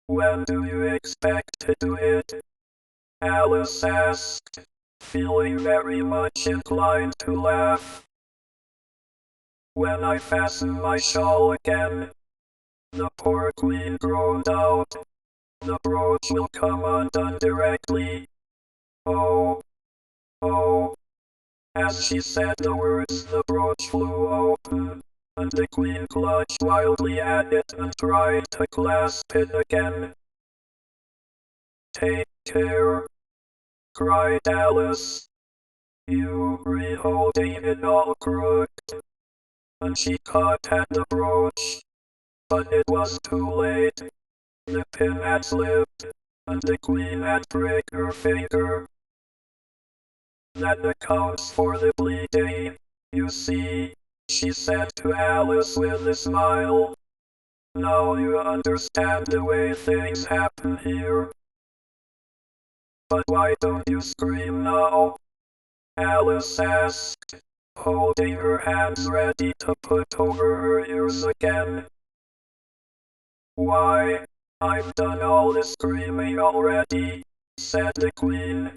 Speaker 1: When do you expect to do it? Alice asked, feeling very much inclined to laugh. When I fasten my shawl again. The poor Queen groaned out. The brooch will come undone directly. Oh, oh. As she said the words, the brooch flew open, and the Queen clutched wildly at it and tried to clasp it again. Take care, cried Alice. You re-holding it all crooked. And she caught at the brooch. But it was too late. The pin had slipped, and the Queen had pricked her finger. That accounts for the bleeding, you see, she said to Alice with a smile. Now you understand the way things happen here. But why don't you scream now? Alice asked, holding her hands ready to put over her ears again. Why, I've done all the screaming already, said the Queen.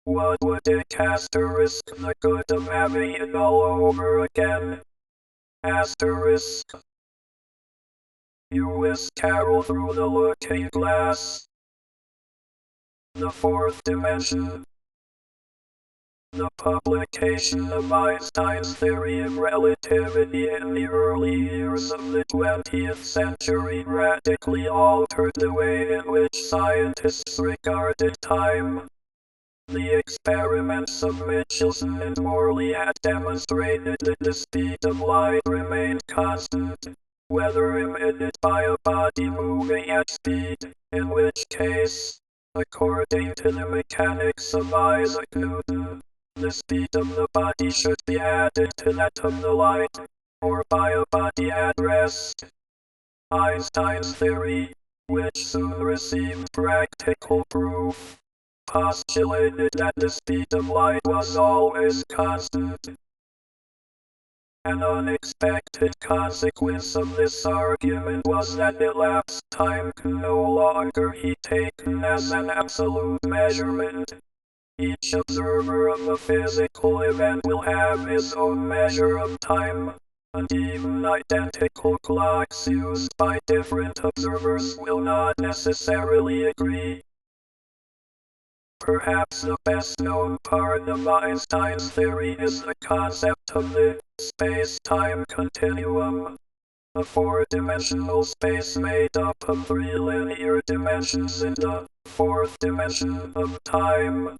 Speaker 1: What would it asterisk the good of having it all over again? Asterisk. You whisked Carol through the looking glass. The fourth dimension. The publication of Einstein's theory of relativity in the early years of the 20th century radically altered the way in which scientists regarded time. The experiments of Michelson and Morley had demonstrated that the speed of light remained constant, whether emitted by a body moving at speed, in which case, according to the mechanics of Isaac Newton, the speed of the body should be added to that of the light, or by a body at rest. Einstein's theory, which soon received practical proof, postulated that the speed of light was always constant. An unexpected consequence of this argument was that elapsed time can no longer be taken as an absolute measurement. Each observer of a physical event will have his own measure of time, and even identical clocks used by different observers will not necessarily agree. Perhaps the best-known part of Einstein's theory is the concept of the space-time continuum, a four-dimensional space made up of three linear dimensions in the fourth dimension of time.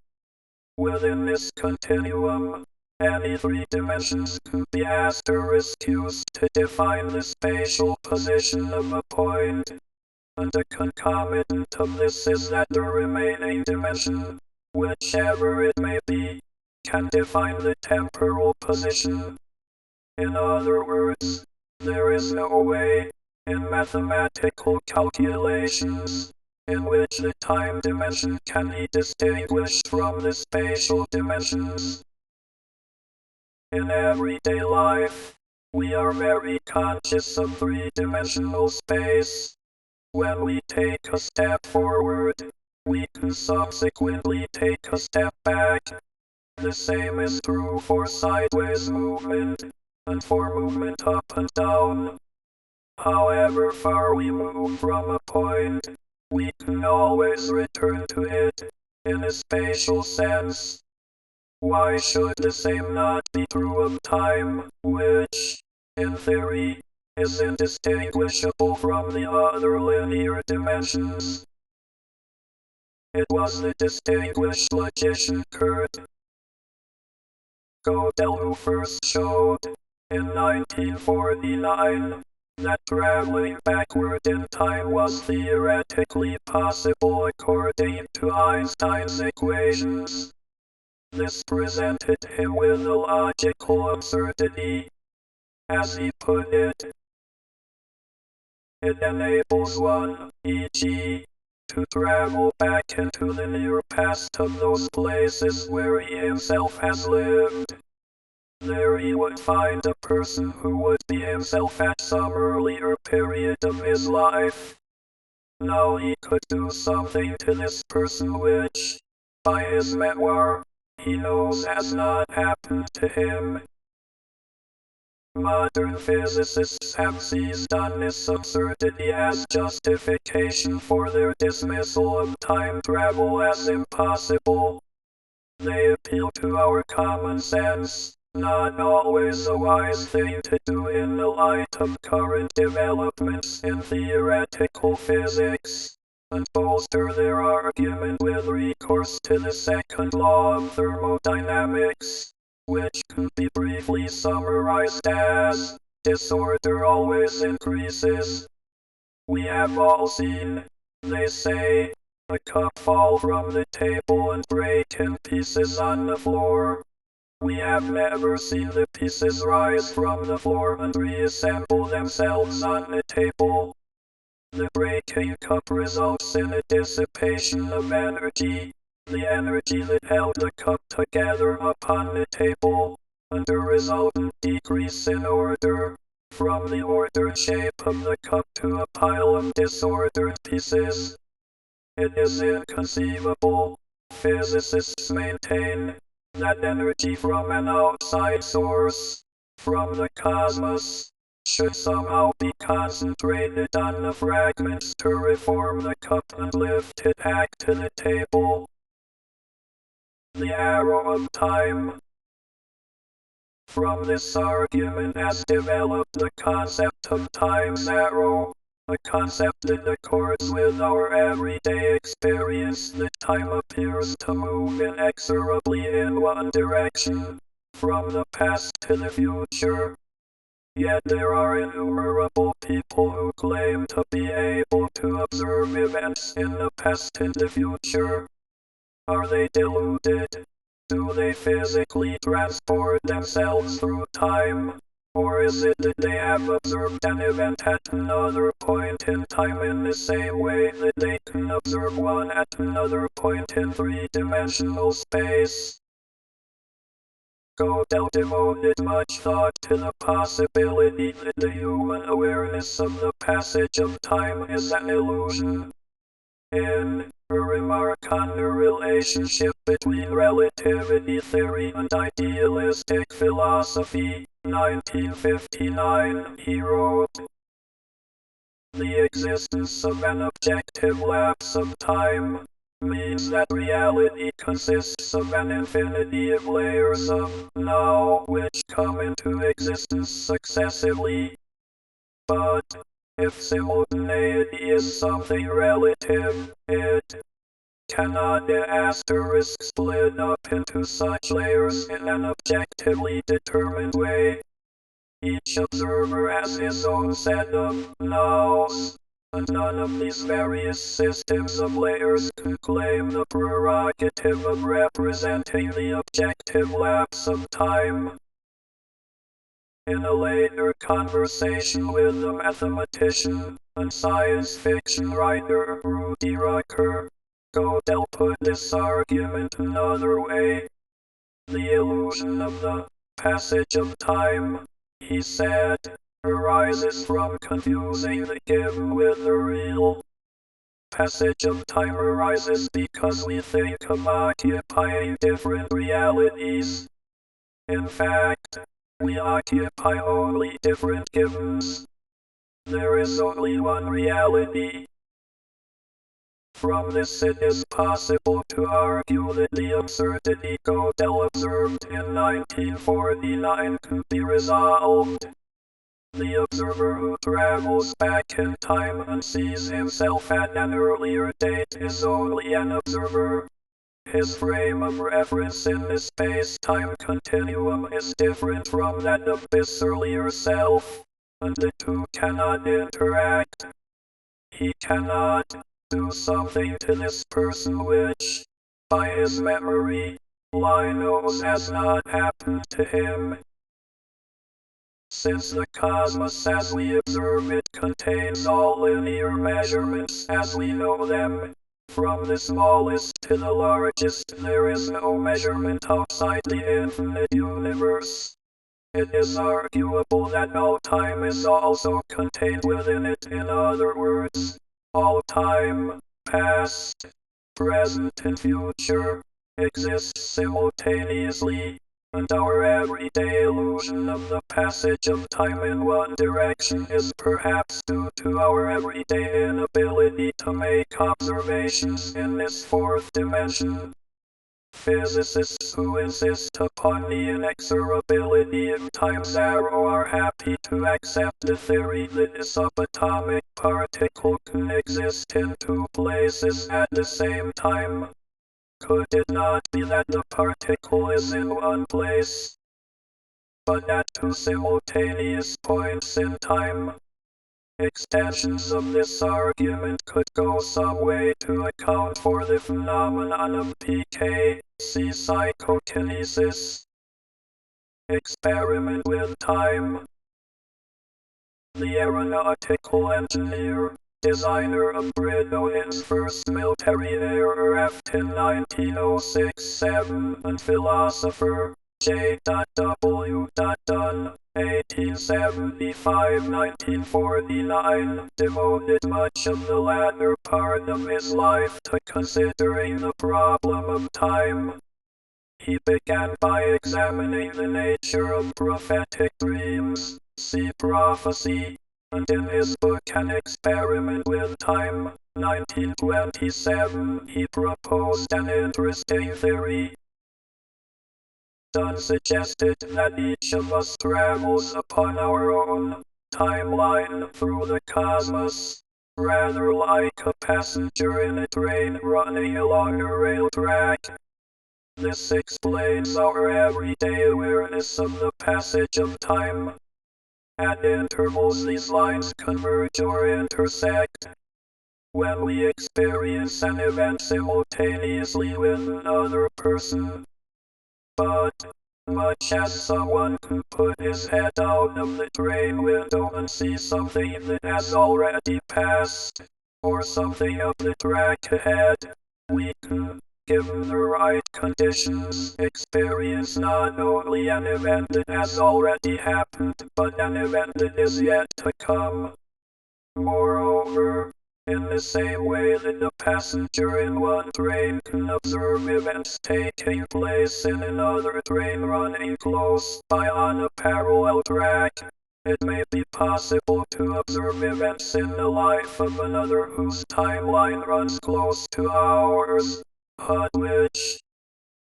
Speaker 1: Within this continuum, any three dimensions could be asterisk used to define the spatial position of a point, and a concomitant of this is that the remaining dimension, whichever it may be, can define the temporal position. In other words, there is no way, in mathematical calculations, in which the time dimension can be distinguished from the spatial dimensions. In everyday life, we are very conscious of three-dimensional space. When we take a step forward, we can subsequently take a step back. The same is true for sideways movement, and for movement up and down. However far we move from a point, we can always return to it, in a spatial sense. Why should the same not be true of time, which, in theory, is indistinguishable from the other linear dimensions? It was the distinguished logician Kurt Gödel who first showed, in 1949, that traveling backward in time was theoretically possible according to Einstein's equations. This presented him with a logical absurdity. As he put it, it enables one, e.g., to travel back into the near past of those places where he himself has lived. There he would find a person who would be himself at some earlier period of his life. Now he could do something to this person which, by his memoir, he knows has not happened to him. Modern physicists have seized on this absurdity as justification for their dismissal of time travel as impossible. They appeal to our common sense, not always a wise thing to do in the light of current developments in theoretical physics, and bolster their argument with recourse to the second law of thermodynamics, which can be briefly summarized as, disorder always increases. We have all seen, they say, a cup fall from the table and break in pieces on the floor. We have never seen the pieces rise from the floor and reassemble themselves on the table. The breaking cup results in a dissipation of energy, the energy that held the cup together upon the table, and a resultant decrease in order, from the ordered shape of the cup to a pile of disordered pieces. It is inconceivable, physicists maintain, that energy from an outside source, from the cosmos, should somehow be concentrated on the fragments to reform the cup and lift it back to the table. The arrow of time. From this argument has developed the concept of time's arrow, a concept that accords with our everyday experience that time appears to move inexorably in one direction, from the past to the future. Yet there are innumerable people who claim to be able to observe events in the past and the future. Are they deluded? Do they physically transport themselves through time? Or is it that they have observed an event at another point in time in the same way that they can observe one at another point in three-dimensional space? Gödel devoted much thought to the possibility that the human awareness of the passage of time is an illusion. In, for remark on the relationship between relativity theory and idealistic philosophy. 1959, he wrote, "The existence of an objective lapse of time means that reality consists of an infinity of layers of now which come into existence successively. But if simultaneity is something relative, it cannot be split up into such layers in an objectively determined way. Each observer has his own set of nows, and none of these various systems of layers can claim the prerogative of representing the objective lapse of time." In a later conversation with the mathematician and science fiction writer Rudy Rucker, Gödel put this argument another way. "The illusion of the passage of time," he said, "arises from confusing the given with the real. Passage of time arises because we think of occupying different realities. In fact, we occupy only different givens. There is only one reality." From this it is possible to argue that the absurdity Gödel observed in 1949 could be resolved. The observer who travels back in time and sees himself at an earlier date is only an observer. His frame of reference in the space-time continuum is different from that of this earlier self, and the two cannot interact. He cannot do something to this person which, by his memory, he knows has not happened to him. Since the cosmos as we observe it contains all linear measurements as we know them, from the smallest to the largest, there is no measurement outside the infinite universe. It is arguable that all time is also contained within it. In other words, all time, past, present and future, exists simultaneously, and our everyday illusion of the passage of time in one direction is perhaps due to our everyday inability to make observations in this fourth dimension. Physicists who insist upon the inexorability of time's arrow are happy to accept the theory that a subatomic particle can exist in two places at the same time. Could it not be that the particle is in one place, but at two simultaneous points in time? Extensions of this argument could go some way to account for the phenomenon of PK, see psychokinesis. Experiment with time. The aeronautical engineer, designer of Britain's first military aircraft in 1906-7, and philosopher J. W. Dunn, 1875-1949, devoted much of the latter part of his life to considering the problem of time. He began by examining the nature of prophetic dreams, see prophecy, and in his book An Experiment with Time, 1927, he proposed an interesting theory. Dunn suggested that each of us travels upon our own timeline through the cosmos, rather like a passenger in a train running along a rail track. This explains our everyday awareness of the passage of time. At intervals these lines converge or intersect. When we experience an event simultaneously with another person. But, much as someone could put his head out of the train window and see something that has already passed, or something up the track ahead, we can, given the right conditions, experience not only an event that has already happened, but an event that is yet to come. Moreover, In the same way that the passenger in one train can observe events taking place in another train running close by on a parallel track, it may be possible to observe events in the life of another whose timeline runs close to ours, but which,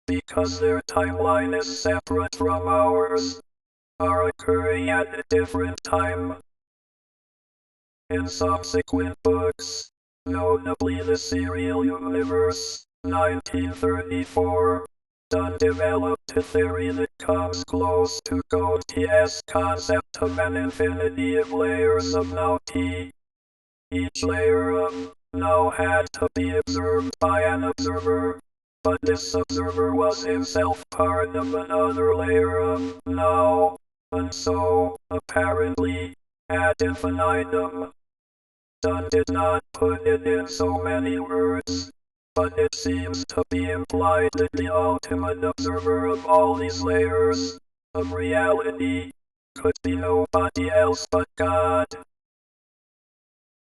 Speaker 1: because their timeline is separate from ours, are occurring at a different time. In subsequent books, notably The Serial Universe, 1934, Dunn developed a theory that comes close to Gautier's concept of an infinity of layers of now T. Each layer of now had to be observed by an observer, but this observer was himself part of another layer of now, and so, apparently, ad infinitum. Dunn did not put it in so many words, but it seems to be implied that the ultimate observer of all these layers of reality could be nobody else but God.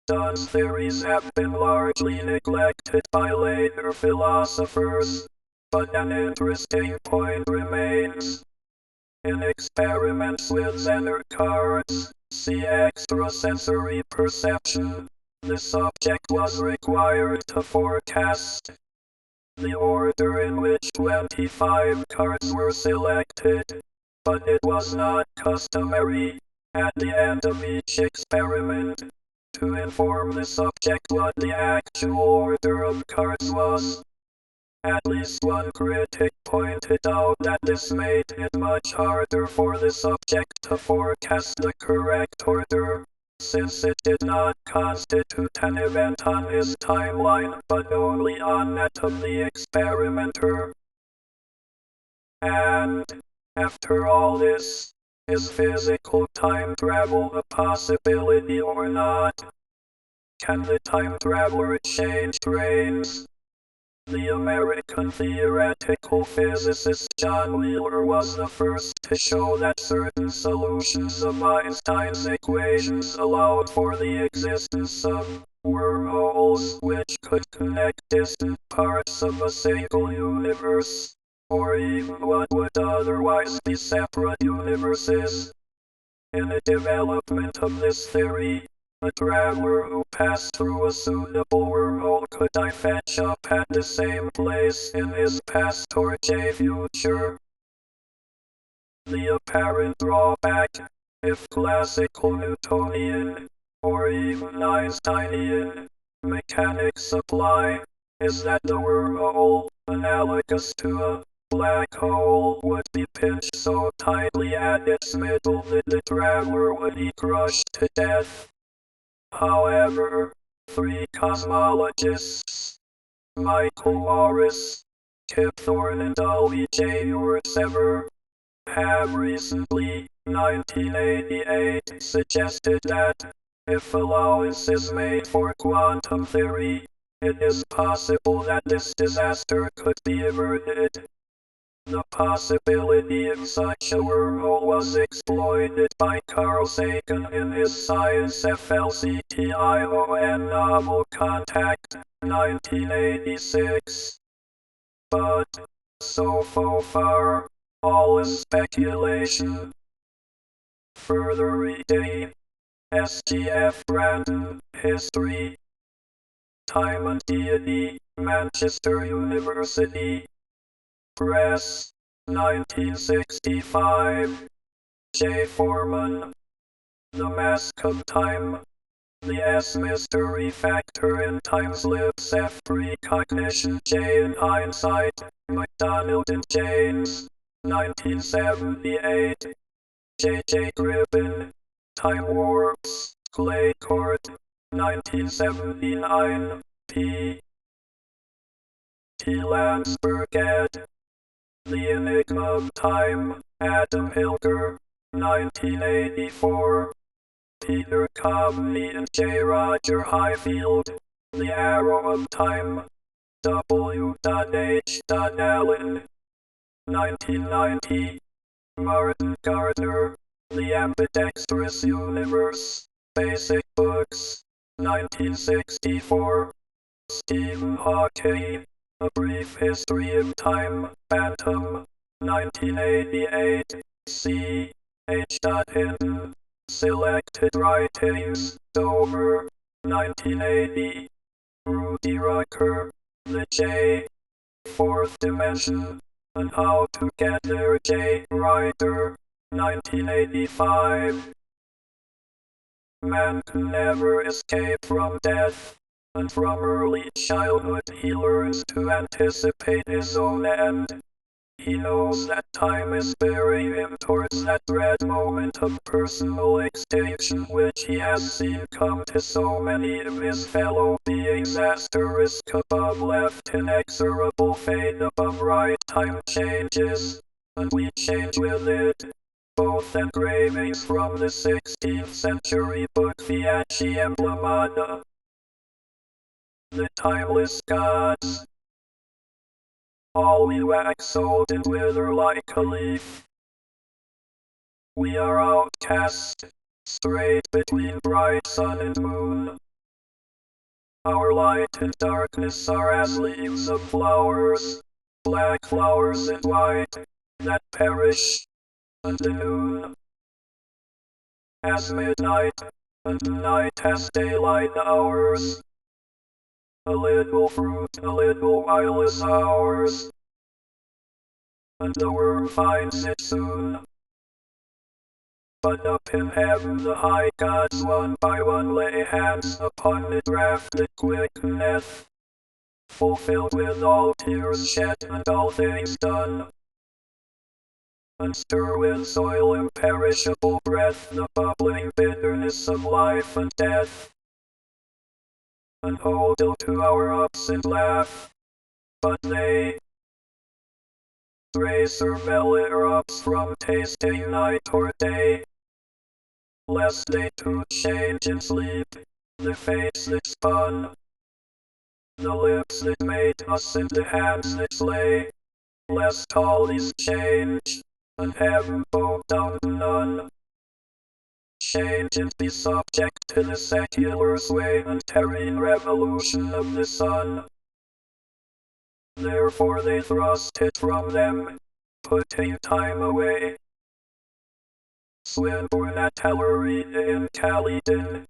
Speaker 1: Dunn's theories have been largely neglected by later philosophers, but an interesting point remains. In experiments with Zener cards, see extrasensory perception, the subject was required to forecast the order in which 25 cards were selected, but it was not customary, at the end of each experiment, to inform the subject what the actual order of cards was. At least one critic pointed out that this made it much harder for the subject to forecast the correct order, since it did not constitute an event on his timeline but only on that of the experimenter. And, after all this, is physical time travel a possibility or not? Can the time traveler change trains? The American theoretical physicist John Wheeler was the first to show that certain solutions of Einstein's equations allowed for the existence of wormholes which could connect distant parts of a single universe, or even what would otherwise be separate universes. In the development of this theory, a traveler who passed through a suitable wormhole could fetch up at the same place in his past or future. The apparent drawback, if classical Newtonian, or even Einsteinian, mechanics apply, is that the wormhole, analogous to a black hole, would be pinched so tightly at its middle that the traveler would be crushed to death. However, three cosmologists, Michael Morris, Kip Thorne and W. J. Urtsever, have recently, 1988, suggested that, if allowance is made for quantum theory, it is possible that this disaster could be averted. The possibility of such a wormhole was exploited by Carl Sagan in his Science FLCTION novel Contact, 1986. But, so far, all is speculation. Further reading. S.G.F. Brandon, History. Time and Deity, Manchester University. Press, 1965. J. Foreman. The Mask of Time. The S Mystery Factor in Time-Slips F Precognition J in Hindsight, MacDonald and James, 1978. J. J. Gribbin, Time Warps, Clay Court, 1979, p. T. Landsberg ed. The Enigma of Time, Adam Hilger, 1984. Peter Coveney and J. Roger Highfield, The Arrow of Time, W. H. Allen, 1990. Martin Gardner, The Ambidextrous Universe, Basic Books, 1964. Stephen Hawking, A Brief History in Time, Phantom, 1988. C. H. Hinton, Selected Writings, Dover, 1980. Rudy Rucker, The J. Fourth Dimension, and How to Get There, J. Ryder, 1985. Man can never escape from death, and from early childhood he learns to anticipate his own end. He knows that time is bearing him towards that dread moment of personal extinction which he has seen come to so many of his fellow beings. Asterisk above left, inexorable fate above right. Time changes, and we change with it. Both engravings from the 16th century book Viaci Emblemata. The Timeless Gods. All we wax old and wither like a leaf. We are outcast, strayed between bright sun and moon. Our light and darkness are as leaves of flowers, black flowers and white, that perish, and the noon as midnight, and the night as daylight hours. A little fruit, a little while is ours, and the worm finds it soon. But up in heaven the high gods one by one lay hands upon the drafted quickness, fulfilled with all tears shed and all things done, and stir with soil imperishable breath the bubbling bitterness of life and death, and hold to our ups and laugh, but they trace or their ups from tasting night or day, lest they too change in sleep, the fates that spun, the lips that made us and the hands that slay, lest all these change, and heaven bow down to none. Change and be subject to the secular sway and terrene revolution of the sun. Therefore they thrust it from them, putting time away. Swinburne at Ellery in Caledon.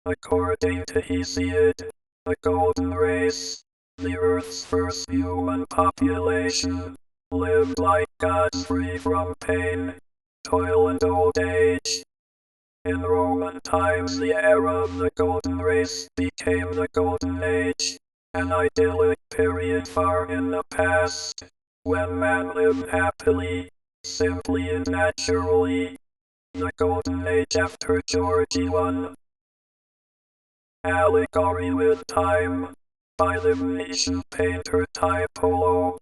Speaker 1: According to Hesiod, a golden race, the earth's first human population, lived like gods free from pain, toil and old age. In Roman times the era of the golden race became the golden age, an idyllic period far in the past, when man lived happily, simply and naturally. The golden age after Georgie I. Allegory with time, by the Venetian painter Tiepolo.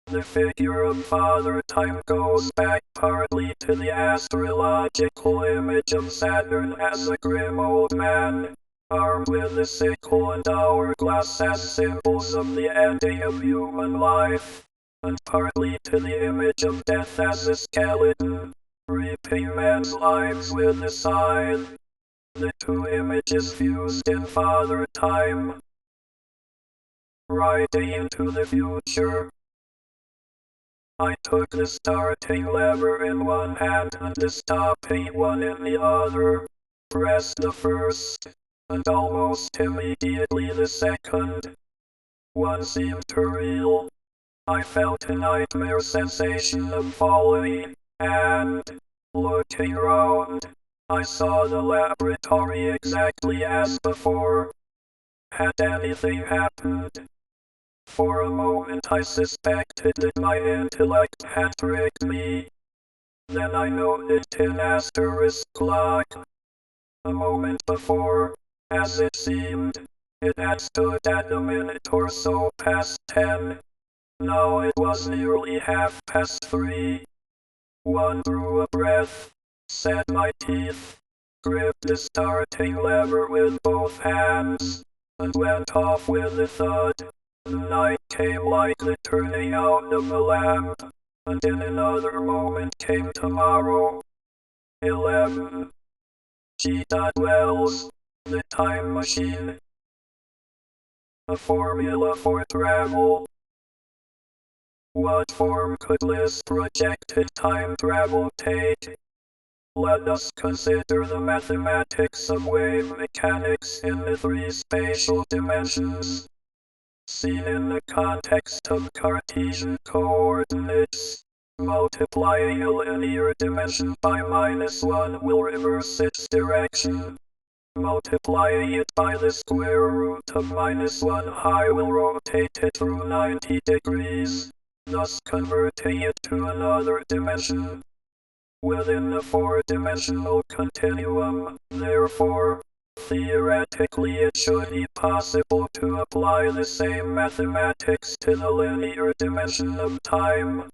Speaker 1: The figure of Father Time goes back partly to the astrological image of Saturn as a grim old man, armed with a sickle and hourglass as symbols of the ending of human life, and partly to the image of death as a skeleton, reaping men's lives with a scythe. The two images fused in Father Time. Riding into the future, I took the starting lever in one hand and the stopping one in the other, pressed the first, and almost immediately the second. One seemed to reel. I felt a nightmare sensation of falling, and, looking round, I saw the laboratory exactly as before. Had anything happened? For a moment I suspected that my intellect had tricked me. Then I noted an asterisk clock. A moment before, as it seemed, it had stood at a minute or so past 10. Now it was nearly 3:30. One drew a breath, set my teeth, gripped the starting lever with both hands, and went off with a thud. The night came like the turning out of a lamp, and in another moment came tomorrow. 11. G. Wells, The time machine. A formula for travel. What form could this projected time travel take? Let us consider the mathematics of wave mechanics in the three spatial dimensions. Seen in the context of Cartesian coordinates, multiplying a linear dimension by -1 will reverse its direction. Multiplying it by the square root of -1 will rotate it through 90 degrees, thus converting it to another dimension. Within the four-dimensional continuum, therefore, theoretically it should be possible to apply the same mathematics to the linear dimension of time.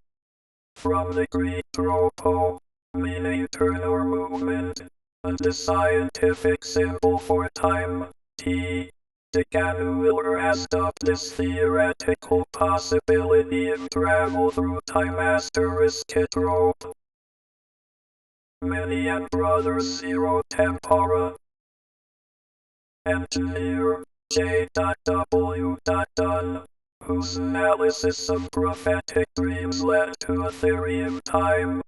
Speaker 1: From the Greek tropo, meaning turn or movement, and the scientific symbol for time, t, Decanuiller has dubbed this theoretical possibility of travel through time asterisk trope. Many and Brothers Zero Tempora. Engineer J.W. Dunn, whose analysis of prophetic dreams led to a theory of time.